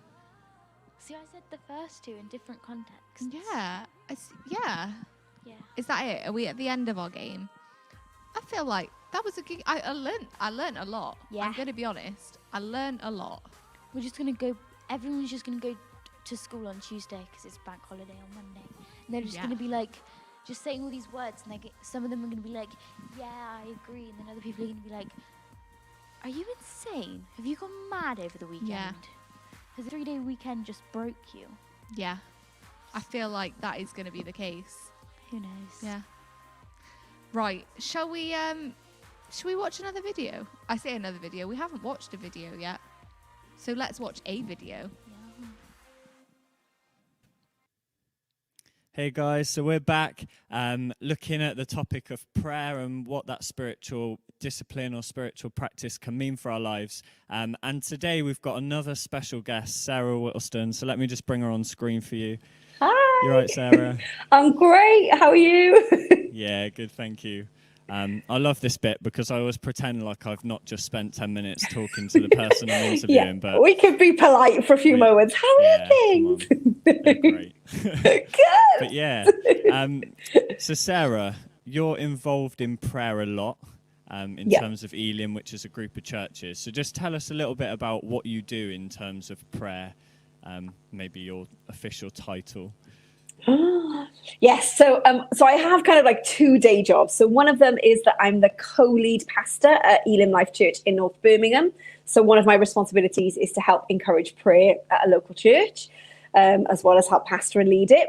B: See, I said the first two in different contexts.
C: Yeah. Yeah.
B: Yeah.
C: Is that it? Are we at the end of our game? I feel like that was a good. I learned a lot.
B: Yeah.
C: I'm gonna be honest. I learned a lot.
B: We're just gonna go. Everyone's just gonna go to school on Tuesday because it's bank holiday on Monday, and they're just
C: Yeah.
B: gonna be like, just saying all these words, and some of them are gonna be like, yeah, I agree, and then other people are gonna be like, are you insane? Have you gone mad over the weekend?
C: Yeah.
B: Has the 3-day weekend just broke you?
C: Yeah. I feel like that is gonna be the case.
B: Who knows?
C: Yeah. Right. Shall we Should we watch another video? I say another video. We haven't watched a video yet. So let's watch a video.
A: Hey guys, so we're back looking at the topic of prayer and what that spiritual discipline or spiritual practice can mean for our lives. And today we've got another special guest, Sarah Whittleston. So let me just bring her on screen for you.
D: Hi.
A: You right, Sarah?
D: I'm great. How are you?
A: Yeah, good, thank you. I love this bit because I always pretend like I've not just spent 10 minutes talking to the person I'm interviewing. But
D: we could be polite for a few moments. How are things?
A: They're great.
D: Good.
A: But yeah, so Sarah, you're involved in prayer a lot in terms of Elim, which is a group of churches. So just tell us a little bit about what you do in terms of prayer, maybe your official title.
D: Yes, so I have kind of like 2 day jobs. So one of them is that I'm the co-lead pastor at Elim Life Church in North Birmingham. So one of my responsibilities is to help encourage prayer at a local church, as well as help pastor and lead it.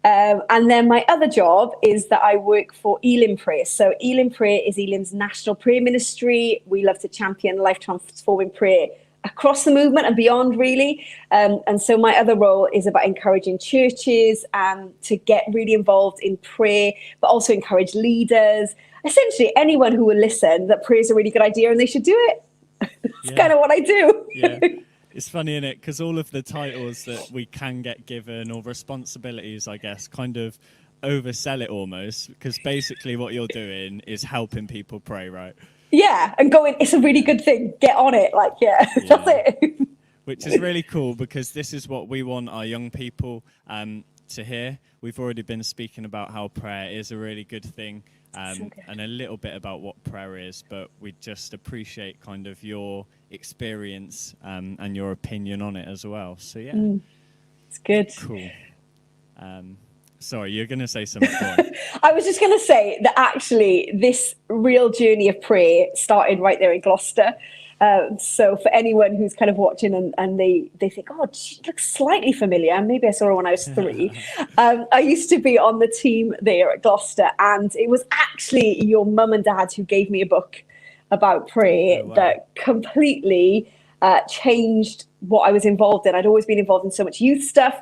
D: And then my other job is that I work for Elim Prayer. So Elim Prayer is Elim's national prayer ministry. We love to champion life transforming prayer across the movement and beyond, really. And so my other role is about encouraging churches to get really involved in prayer, but also encourage leaders, essentially anyone who will listen, that prayer is a really good idea and they should do it. That's kind of what I do.
A: Yeah. It's funny, isn't it? Because all of the titles that we can get given, or responsibilities, I guess, kind of oversell it almost, because basically what you're doing is helping people pray, right?
D: Yeah, and going, it's a really good thing. Get on it. That's it.
A: Which is really cool, because this is what we want our young people to hear. We've already been speaking about how prayer is a really good thing, and a little bit about what prayer is, but we just appreciate kind of your experience and your opinion on it as well. So yeah,
D: it's good.
A: Cool. Sorry, you're going to say something.
D: I was just going to say that actually this real journey of prayer started right there in Gloucester. So for anyone who's kind of watching and they think, oh, she looks slightly familiar. Maybe I saw her when I was 3. I used to be on the team there at Gloucester, and it was actually your mum and dad who gave me a book about prayer that completely changed what I was involved in. I'd always been involved in so much youth stuff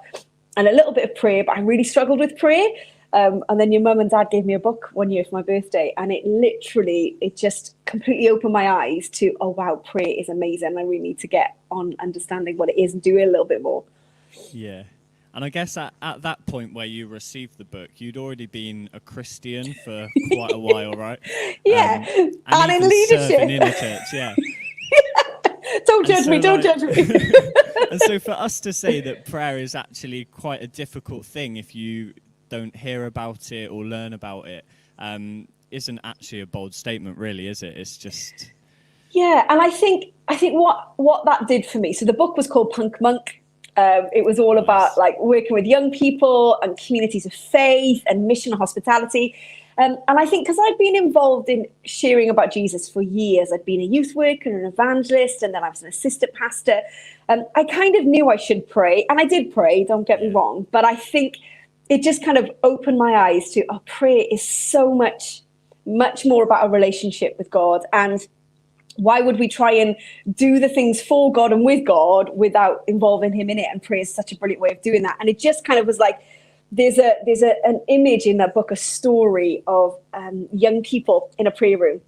D: and a little bit of prayer, but I really struggled with prayer. And then your mum and dad gave me a book one year for my birthday, and it just completely opened my eyes to, oh wow, prayer is amazing. I really need to get on understanding what it is and do it a little bit more.
A: Yeah. And I guess at that point where you received the book, you'd already been a Christian for quite a while, right?
D: Yeah. And in leadership.
A: In a church, yeah.
D: Don't judge me.
A: And so for us to say that prayer is actually quite a difficult thing if you don't hear about it or learn about it, isn't actually a bold statement, really, is it? It's just...
D: Yeah, and I think what that did for me, so the book was called Punk Monk. It was all about like working with young people and communities of faith and mission and hospitality. And I think because I'd been involved in sharing about Jesus for years, I'd been a youth worker and an evangelist, and then I was an assistant pastor. I kind of knew I should pray, and I did pray, don't get me wrong, but I think it just kind of opened my eyes to, prayer is so much more about a relationship with God. And why would we try and do the things for God and with God without involving him in it? And prayer is such a brilliant way of doing that. And it just kind of was like, there's an image in that book, a story of young people in a prayer room.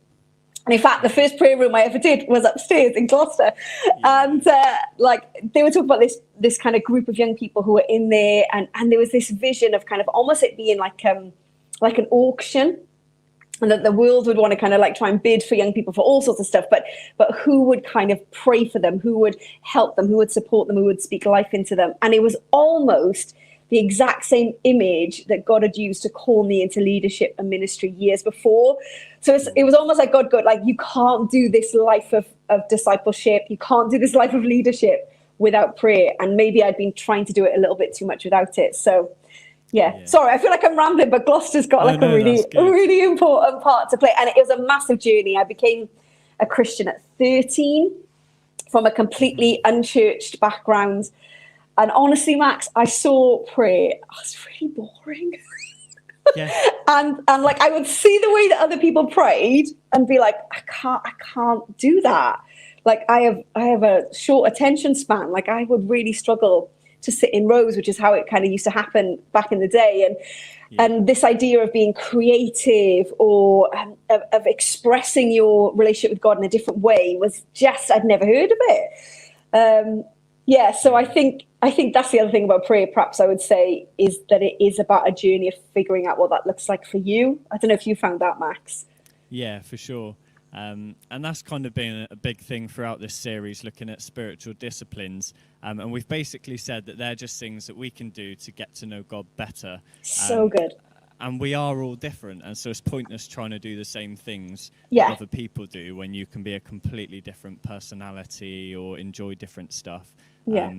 D: And in fact, the first prayer room I ever did was upstairs in Gloucester. Yeah. And they were talking about this kind of group of young people who were in there. And there was this vision of kind of almost it being like an auction. And that the world would want to kind of like try and bid for young people for all sorts of stuff, but who would kind of pray for them, who would help them, who would support them, who would speak life into them. And it was almost the exact same image that God had used to call me into leadership and ministry years before. So it was almost like God, like, you can't do this life of discipleship, you can't do this life of leadership without prayer. And maybe I'd been trying to do it a little bit too much without it. So yeah. Sorry, I feel like I'm rambling, but Gloucester's got a really important part to play. And it was a massive journey. I became a Christian at 13 from a completely unchurched background. And honestly, Max, I saw prayer. Oh, it's really boring.
E: Yeah.
D: And like I would see the way that other people prayed and be like, I can't do that. Like I have a short attention span. Like I would really struggle to sit in rows, which is how it kind of used to happen back in the day. And this idea of being creative or of expressing your relationship with God in a different way was just, I'd never heard of it. So I think that's the other thing about prayer, perhaps I would say, is that it is about a journey of figuring out what that looks like for you. I don't know if you found that, Max.
E: Yeah, for sure. And that's kind of been a big thing throughout this series, looking at spiritual disciplines. And we've basically said that they're just things that we can do to get to know God better.
D: So good.
E: And we are all different. And so it's pointless trying to do the same things
D: Yeah.
E: that other people do when you can be a completely different personality or enjoy different stuff.
D: Yeah.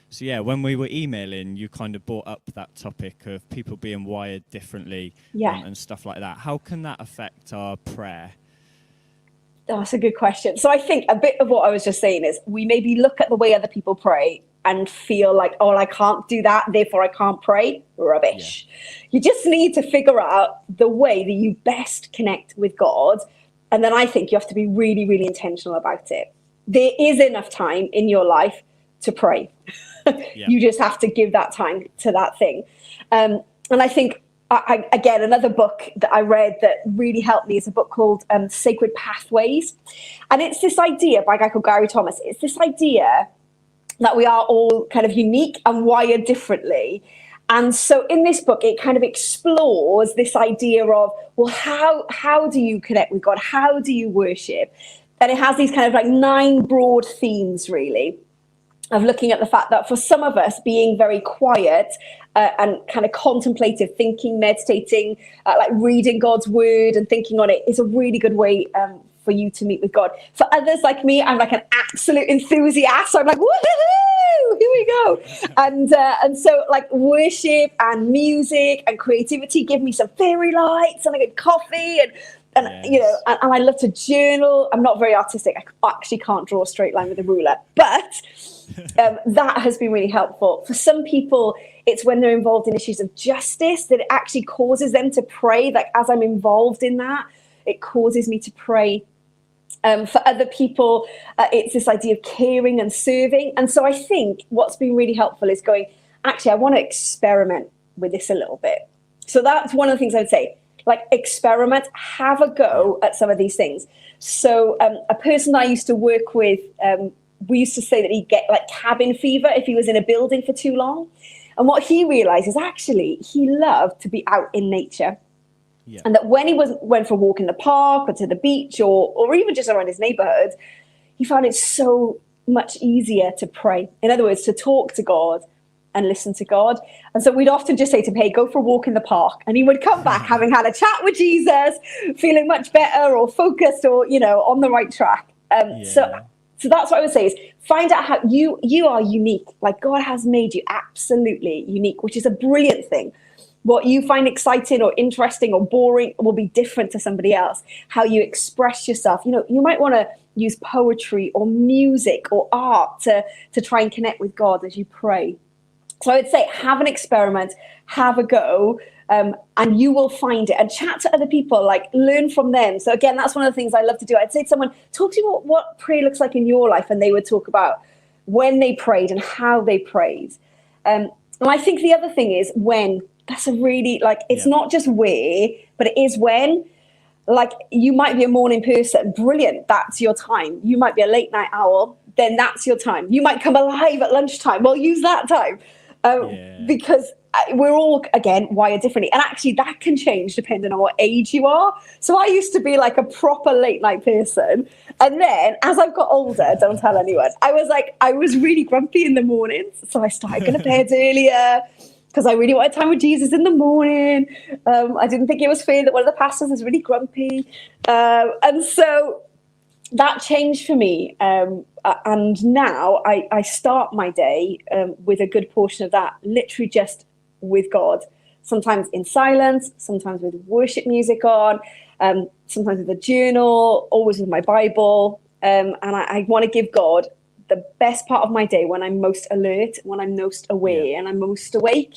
E: So yeah, when we were emailing, you kind of brought up that topic of people being wired differently and stuff like that. How can that affect our prayer?
D: That's a good question. So I think a bit of what I was just saying is we maybe look at the way other people pray and feel like, oh, I can't do that, therefore I can't pray. Rubbish. Yeah. You just need to figure out the way that you best connect with God. And then I think you have to be really, really intentional about it. There is enough time in your life to pray. You just have to give that time to that thing. And I think, again, another book that I read that really helped me is a book called Sacred Pathways. And it's this idea by a guy called Gary Thomas. It's this idea that we are all kind of unique and wired differently. And so in this book, it kind of explores this idea of, well, how do you connect with God? How do you worship? And it has these kind of like 9 broad themes, really, of looking at the fact that for some of us, being very quiet and kind of contemplative, thinking, meditating, like reading God's word and thinking on it is a really good way for you to meet with God. For others like me, I'm like an absolute enthusiast. So I'm like, woohoo, here we go. And so like worship and music and creativity give me some fairy lights and a good coffee and you know, and I love to journal. I'm not very artistic. I actually can't draw a straight line with a ruler, but that has been really helpful. For some people, it's when they're involved in issues of justice that it actually causes them to pray. Like as I'm involved in that, it causes me to pray. For other people, it's this idea of caring and serving. And so I think what's been really helpful is going, actually, I want to experiment with this a little bit. So that's one of the things I would say. Like experiment, have a go at some of these things. So a person I used to work with, we used to say that he'd get like cabin fever if he was in a building for too long. And what he realized is actually he loved to be out in nature. Yeah. And that when he went for a walk in the park or to the beach or even just around his neighborhood, he found it so much easier to pray. In other words, to talk to God and listen to God. And so we'd often just say to him, hey, go for a walk in the park. And he would come back having had a chat with Jesus, feeling much better or focused or, you know, on the right track. So that's what I would say is find out how you are unique. Like God has made you absolutely unique, which is a brilliant thing. What you find exciting or interesting or boring will be different to somebody else. How you express yourself. You know, you might want to use poetry or music or art to try and connect with God as you pray. So I would say have an experiment, have a go, and you will find it. And chat to other people, like learn from them. So again, that's one of the things I love to do. I'd say to someone, talk to me what prayer looks like in your life. And they would talk about when they prayed and how they prayed. And I think the other thing is when. That's a really, like, it's not just where, but it is when. Like, you might be a morning person. Brilliant. That's your time. You might be a late night owl. Then that's your time. You might come alive at lunchtime. Well, use that time. Because we're all, again, wired differently. And actually, that can change depending on what age you are. So I used to be like a proper late night person. And then as I've got older, don't tell anyone, I was really grumpy in the mornings. So I started going to bed earlier. Because I really wanted time with Jesus in the morning. I didn't think it was fair that one of the pastors was really grumpy. And so that changed for me. And now I start my day with a good portion of that, literally just with God. Sometimes in silence, sometimes with worship music on, sometimes with a journal, always with my Bible. And I want to give God the best part of my day when I'm most alert, when I'm most aware and I'm most awake.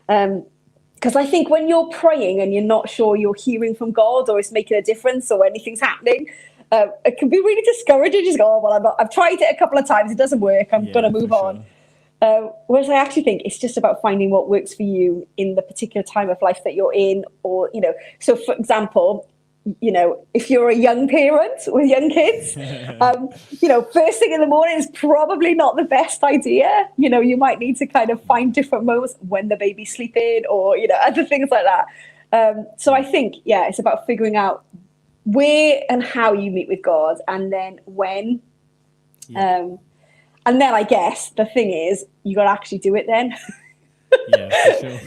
D: Because Because I think when you're praying and you're not sure you're hearing from God or it's making a difference or anything's happening, it can be really discouraging. Just go, oh, well, I've tried it a couple of times. It doesn't work. I'm going to move on. Whereas I actually think it's just about finding what works for you in the particular time of life that you're in. Or, so for example, if you're a young parent with young kids, first thing in the morning is probably not the best idea. You might need to kind of find different moments when the baby's sleeping or, other things like that. So I think, it's about figuring out where and how you meet with God and then when. And then I guess the thing is, you got to actually do it then.
E: Yeah, for sure.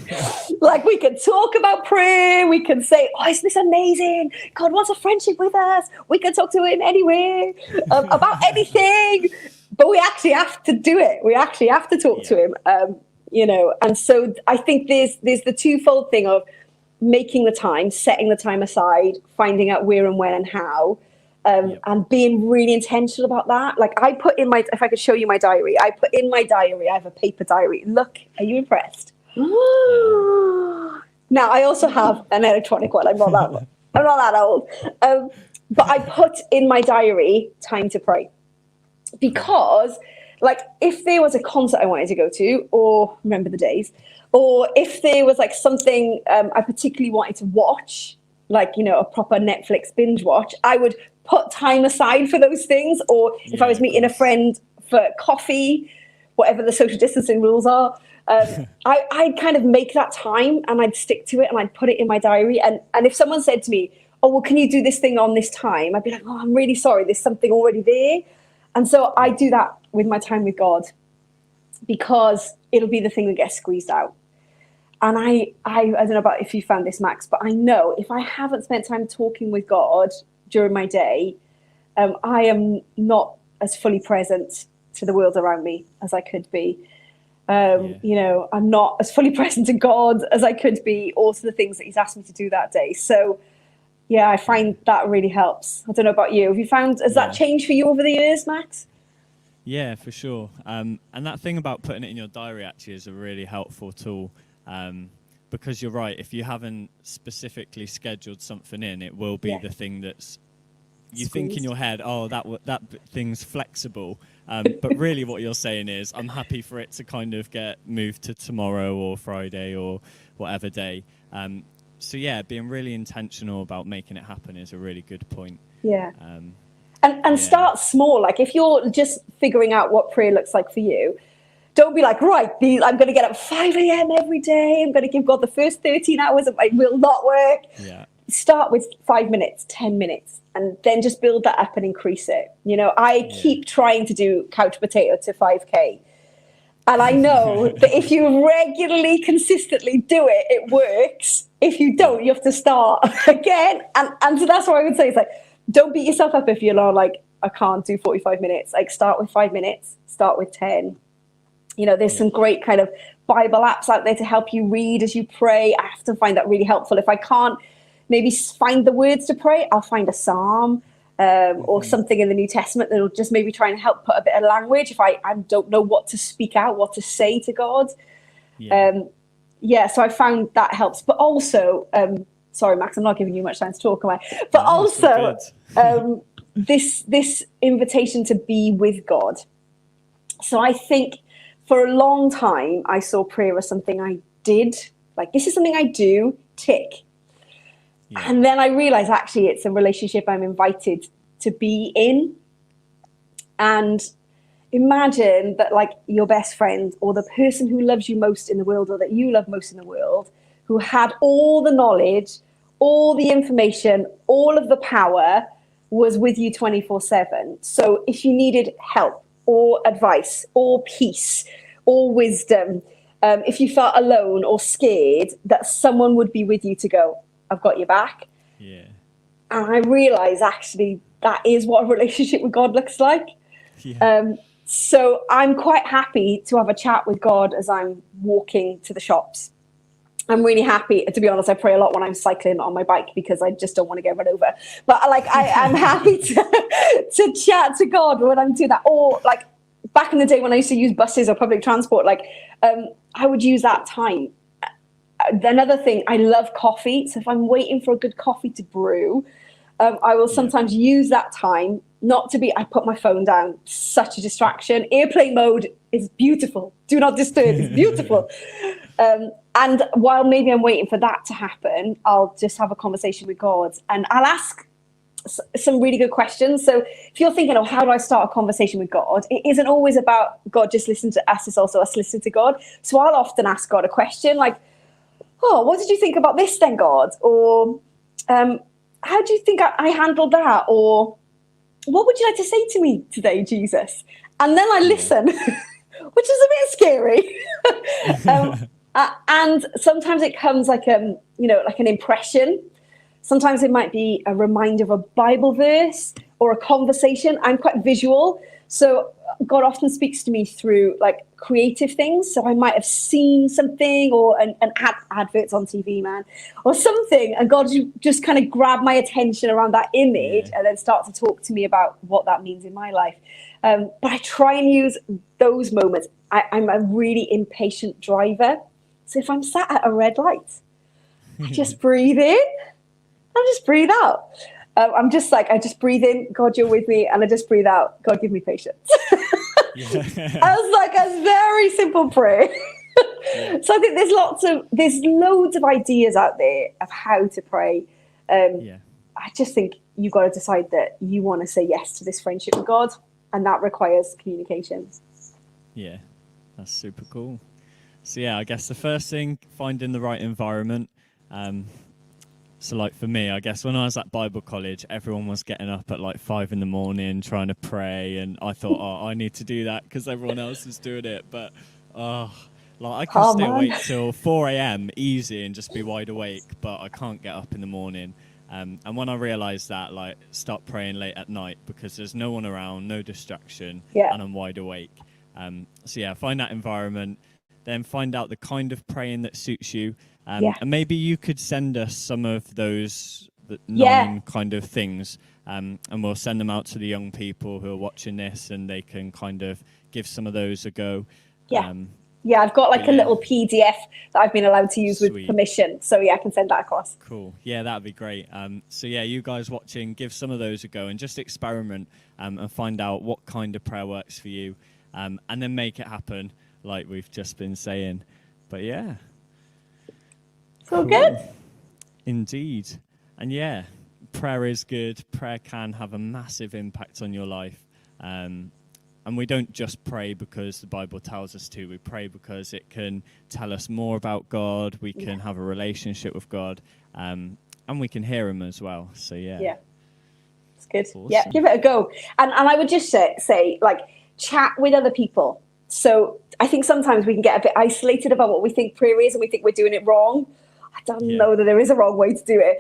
D: Like we can talk about prayer. We can say, oh, isn't this amazing? God wants a friendship with us. We can talk to him anyway about anything. But we actually have to do it. We actually have to talk to him, And so I think there's the twofold thing of making the time, setting the time aside, finding out where and when and how. And being really intentional about that. Like I put in if I could show you my diary, I have a paper diary. Look, are you impressed? Now I also have an electronic one. I'm not that old. But I put in my diary time to pray. Because like if there was a concert I wanted to go to, or remember the days, or if there was like something I particularly wanted to watch, like, a proper Netflix binge watch, I would put time aside for those things. Or if I was meeting a friend for coffee, whatever the social distancing rules are, I'd kind of make that time and I'd stick to it and I'd put it in my diary. And if someone said to me, oh, well, can you do this thing on this time? I'd be like, oh, I'm really sorry. There's something already there. And so I do that with my time with God because it'll be the thing that gets squeezed out. And I don't know about if you found this, Max, but I know if I haven't spent time talking with God during my day, I am not as fully present to the world around me as I could be. I'm not as fully present to God as I could be, or to the things that he's asked me to do that day. So, I find that really helps. I don't know about you. Have you found, has that changed for you over the years, Max?
E: Yeah, for sure. And that thing about putting it in your diary actually is a really helpful tool. Because you're right, if you haven't specifically scheduled something in, it will be the thing that's you think in your head, oh, that thing's flexible. But really what you're saying is, I'm happy for it to kind of get moved to tomorrow or Friday or whatever day. So being really intentional about making it happen is a really good point.
D: Yeah. And start small. Like if you're just figuring out what prayer looks like for you, don't be like, right, I'm going to get up 5 a.m. every day. I'm going to give God the first 13 hours. It will not work. Yeah. Start with 5 minutes, 10 minutes, and then just build that up and increase it. I keep trying to do couch potato to 5K. And I know that if you regularly, consistently do it, it works. If you don't, you have to start again. And so that's what I would say. It's like, don't beat yourself up if you're like, I can't do 45 minutes. Like start with 5 minutes, start with 10. There's some great kind of Bible apps out there to help you read as you pray. I have to find that really helpful. If I can't maybe find the words to pray, I'll find a psalm or something in the New Testament that'll just maybe try and help put a bit of language if I don't know what to speak out, what to say to God. So I found that helps. But also, sorry, Max, I'm not giving you much time to talk, am I? But also, this invitation to be with God. So I think for a long time, I saw prayer as something I did. Like, this is something I do, tick. Yeah. And then I realized, actually, it's a relationship I'm invited to be in. And imagine that, like, your best friend or the person who loves you most in the world or that you love most in the world, who had all the knowledge, all the information, all of the power, was with you 24/7. So if you needed help, or advice, or peace, or wisdom, if you felt alone or scared, that someone would be with you to go, I've got your back. Yeah. And I realize actually that is what a relationship with God looks like. Yeah. So I'm quite happy to have a chat with God as I'm walking to the shops. I'm really happy. To be honest, I pray a lot when I'm cycling on my bike because I just don't want to get run over. But I'm happy to chat to God when I'm doing that. Or like back in the day when I used to use buses or public transport, I would use that time Another thing, I love coffee. So if I'm waiting for a good coffee to brew, I will sometimes use that time not to be, I put my phone down, such a distraction. Airplane mode is beautiful. Do not disturb, it's beautiful. And while maybe I'm waiting for that to happen, I'll just have a conversation with God and I'll ask some really good questions. So if you're thinking, oh, how do I start a conversation with God? It isn't always about God just listening to us, it's also us listening to God. So I'll often ask God a question like, oh, what did you think about this then, God? Or how do you think I handled that? Or what would you like to say to me today, Jesus? And then I listen, which is a bit scary. And sometimes it comes like like an impression. Sometimes it might be a reminder of a Bible verse or a conversation. I'm quite visual. So God often speaks to me through like creative things. So I might have seen something or an adverts on TV, man, or something. And God just kind of grabbed my attention around that image and then start to talk to me about what that means in my life. But I try and use those moments. I'm a really impatient driver. So if I'm sat at a red light, I just breathe in. I just breathe out. I just breathe in, God, you're with me, and I just breathe out, God, give me patience. I was like a very simple prayer. So I think there's loads of ideas out there of how to pray. I just think you've got to decide that you want to say yes to this friendship with God, and that requires communication.
E: Yeah, that's super cool. So I guess the first thing, finding the right environment. So like for me, I guess when I was at Bible college, everyone was getting up at like 5 a.m. trying to pray. And I thought, I need to do that because everyone else is doing it. But I can stay awake till 4 a.m. easy and just be wide awake, but I can't get up in the morning. And when I realized that, like, start praying late at night because there's no one around, no distraction, and I'm wide awake. Find that environment, then find out the kind of praying that suits you. And maybe you could send us some of those 9 kind of things, and we'll send them out to the young people who are watching this, and they can kind of give some of those a go.
D: I've got like a little PDF that I've been allowed to use with permission. So I can send that across.
E: Cool. Yeah, that'd be great. You guys watching, give some of those a go and just experiment and find out what kind of prayer works for you, and then make it happen like we've just been saying. But
D: so good.
E: Indeed. And prayer is good. Prayer can have a massive impact on your life. And we don't just pray because the Bible tells us to. We pray because it can tell us more about God. We can have a relationship with God. And we can hear him as well. So, it's good. Awesome. Yeah, give it a go. And I would just say, like, chat with other people. So I think sometimes we can get a bit isolated about what we think prayer is and we think we're doing it wrong. I don't know that there is a wrong way to do it.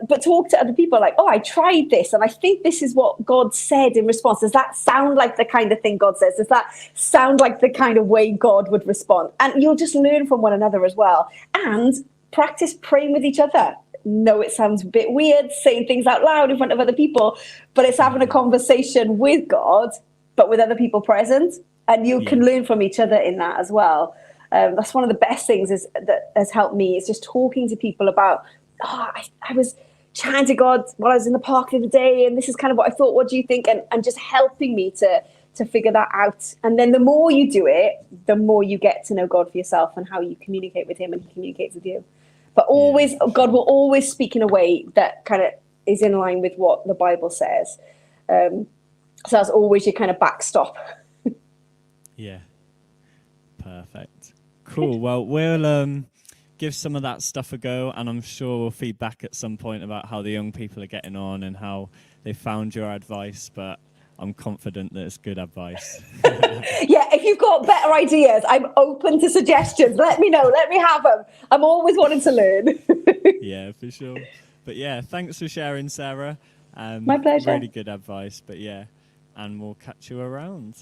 E: But talk to other people like, I tried this and I think this is what God said in response. Does that sound like the kind of thing God says? Does that sound like the kind of way God would respond? And you'll just learn from one another as well. And practice praying with each other. No, it sounds a bit weird saying things out loud in front of other people, but it's having a conversation with God, but with other people present. And you can learn from each other in that as well. That's one of the best things that has helped me is just talking to people about, I was chatting to God while I was in the park the other day, and this is kind of what I thought, what do you think? And just helping me to figure that out. And then the more you do it, the more you get to know God for yourself and how you communicate with him and he communicates with you. But always, God will always speak in a way that kind of is in line with what the Bible says. So that's always your kind of backstop. Yeah. Perfect. Cool. Well, we'll give some of that stuff a go, and I'm sure we'll feed back at some point about how the young people are getting on and how they found your advice, but I'm confident that it's good advice.
D: If you've got better ideas, I'm open to suggestions. Let me know. Let me have them. I'm always wanting to learn.
E: Yeah, for sure. But thanks for sharing, Sarah.
D: My pleasure.
E: Really good advice, but and we'll catch you around.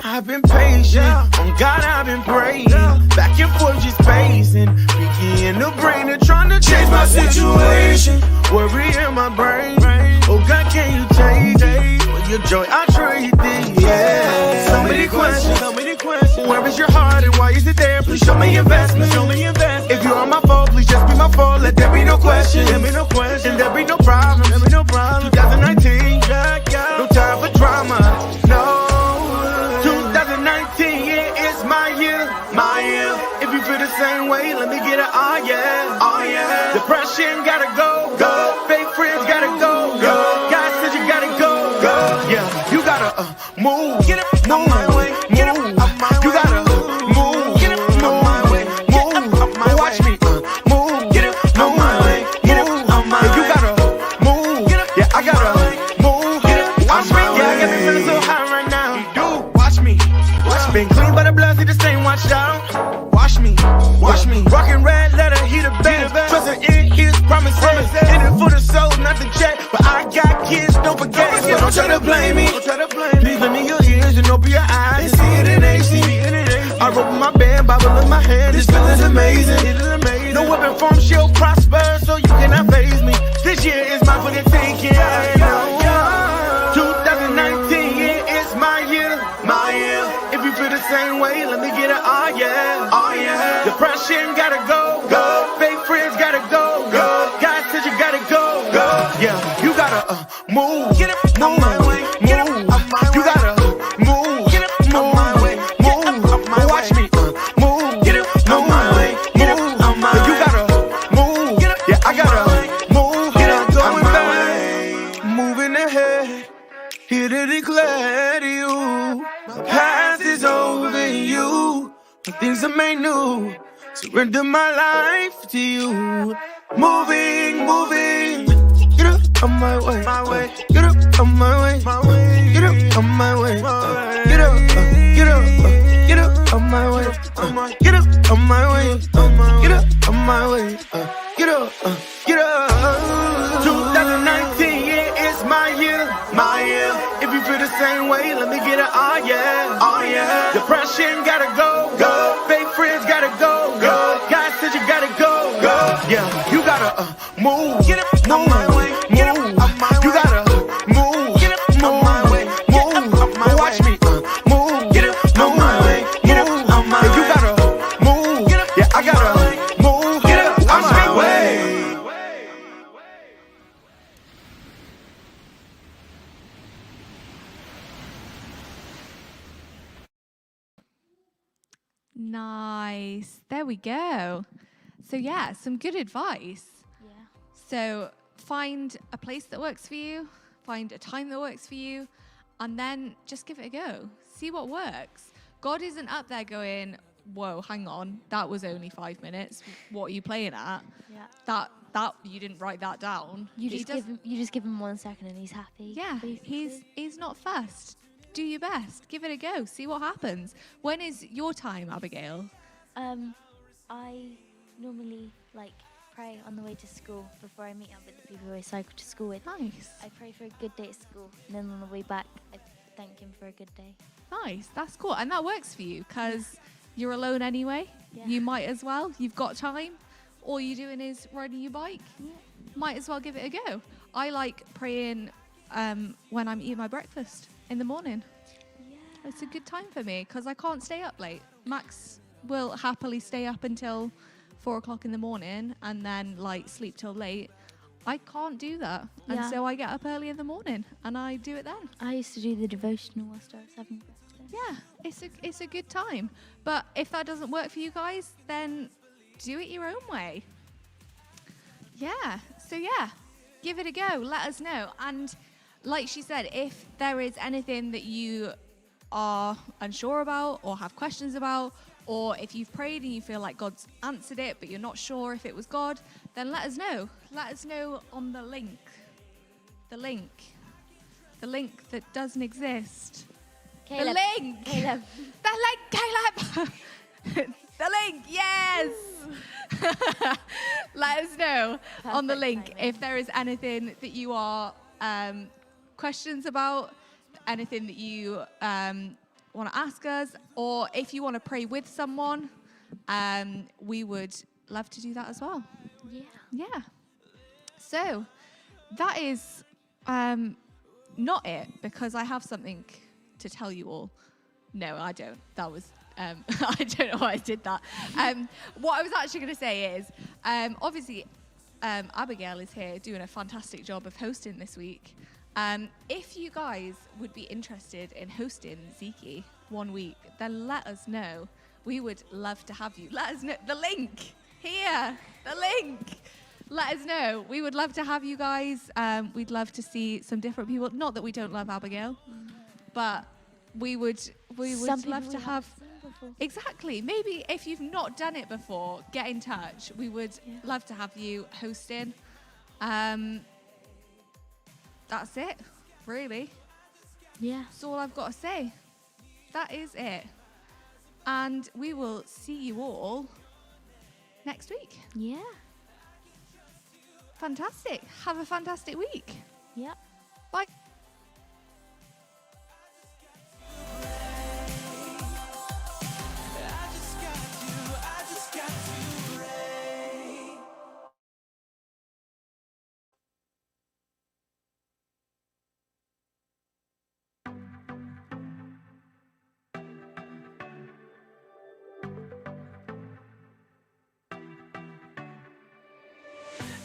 F: I've been patient. On God, I've been praying. Back and forth, just pacing. monkey in the brain and trying to change my situation. Worry in my brain. Oh God, can you take it? For your joy, I trade it. Yeah. So many questions. Where is your heart and why is it there? Please show me investment. If you're on my phone, please just be my phone. Let there be no question. And there be no problem. 2019. No time for drama. No. 2019, yeah, it's my year. If you feel the same way, let me get it. Oh yeah. Depression gotta go. Fake friends gotta go. God said you gotta go. Yeah, you gotta move. Get up on my way. Get up on my way. You gotta move. Get up on my way. Get up on my way. Watch me move. Get up on my way. Get up on my way. You gotta move. Yeah, I gotta move. Watch me. Yeah, I got me feeling so high right now. You do. Watch me. Been clean by the blood, see the stain washed out. Wash me. Rockin' red letter, he the best. Trustin' in his promises. In it for the soul, not the check. But I got kids, don't forget. So don't try to blame me. Please lend me your ears and open your eyes. See it in AC. I wrote my band, Bible in my hand. This feeling's amazing. No weapon form shall prosper, so you cannot faze me. This year is mine for the taking. 2019, yeah, it's my year. If you feel the same way, let me get it. Oh yeah. Depression gotta go. Fake friends gotta go. God said you gotta go. Yeah, you gotta move. Get up on my way. You gotta move. Get up on my way. Watch me move. Get up on my way. You gotta move. Yeah, I gotta move. Get up on my way. Moving ahead, here to declare to you, past is over you. Things are made new. Surrender my life to you. Moving. Get up on my way. Get up on my way. Get up on my way. Get up on my way. Get up on my way. Get up on my way. Get up. 2019, yeah, it's my year. If you feel the same way, let me get it. Oh yeah. Depression gotta go. Fake friends gotta go. God said you gotta go. Yeah, you gotta move. Get up on my way. You gotta move. Get up on my way. Watch me move. Get up on my way. You gotta move. Yeah, I gotta move. Get up on my way.
C: Nice. There we go. So yeah, some good advice.
B: Yeah.
C: So find a place that works for you, find a time that works for you, and then just give it a go. See what works. God isn't up there going, whoa, hang on, that was only 5 minutes. What are you playing at?
B: Yeah.
C: That you didn't write that down.
B: You just give him 1 second and he's happy.
C: Yeah,
B: basically.
C: he's not fussed. Do your best. Give it a go. See what happens. When is your time, Abigail?
B: I normally pray on the way to school before I meet up with the people who I cycle to school with.
C: Nice.
B: I pray for a good day at school, and then on the way back, I thank him for a good day.
C: Nice. That's cool. And that works for you because you're alone anyway.
B: Yeah.
C: You might as well. You've got time. All you're doing is riding your bike.
B: Yeah.
C: Might as well give it a go. I like praying when I'm eating my breakfast in the morning.
B: Yeah.
C: It's a good time for me because I can't stay up late. Max will happily stay up until 4 o'clock in the morning and then sleep till late. I can't do that.
B: Yeah.
C: And so I get up early in the morning and I do it then.
B: I used to do the devotional whilst I was having breakfast.
C: Yeah, it's a good time. But if that doesn't work for you guys, then do it your own way. Yeah. So give it a go. Let us know. And like she said, if there is anything that you are unsure about or have questions about, or if you've prayed and you feel like God's answered it, but you're not sure if it was God, then let us know. Let us know on the link. The link that doesn't exist.
B: Caleb.
C: The link.
B: Caleb.
C: The link, Caleb. The link, yes. Let us know on the link
B: timing.
C: if there is anything that you are questions about, anything that you want to ask us, or if you want to pray with someone, we would love to do that as well.
B: Yeah.
C: Yeah. So that is not it, because I have something to tell you all. No, I don't. That was, I don't know why I did that. What I was actually going to say is, obviously, Abigail is here doing a fantastic job of hosting this week. If you guys would be interested in hosting Zeki one week, then let us know. We would love to have you. Let us know. The link here. The link. Let us know. We would love to have you guys. We'd love to see some different people. Not that we don't love Abigail, but we would love to have. Exactly. Maybe if you've not done it before, get in touch. We would love to have you hosting. That's it, really.
B: Yeah.
C: That's all I've got to say. That is it. And we will see you all next week.
B: Yeah.
C: Fantastic. Have a fantastic week.
B: Yep.
C: Bye.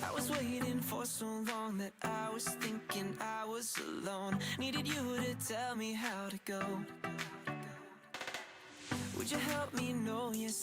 F: I was waiting for so long that I was thinking I was alone. Needed you to tell me how to go. Would you help me know yes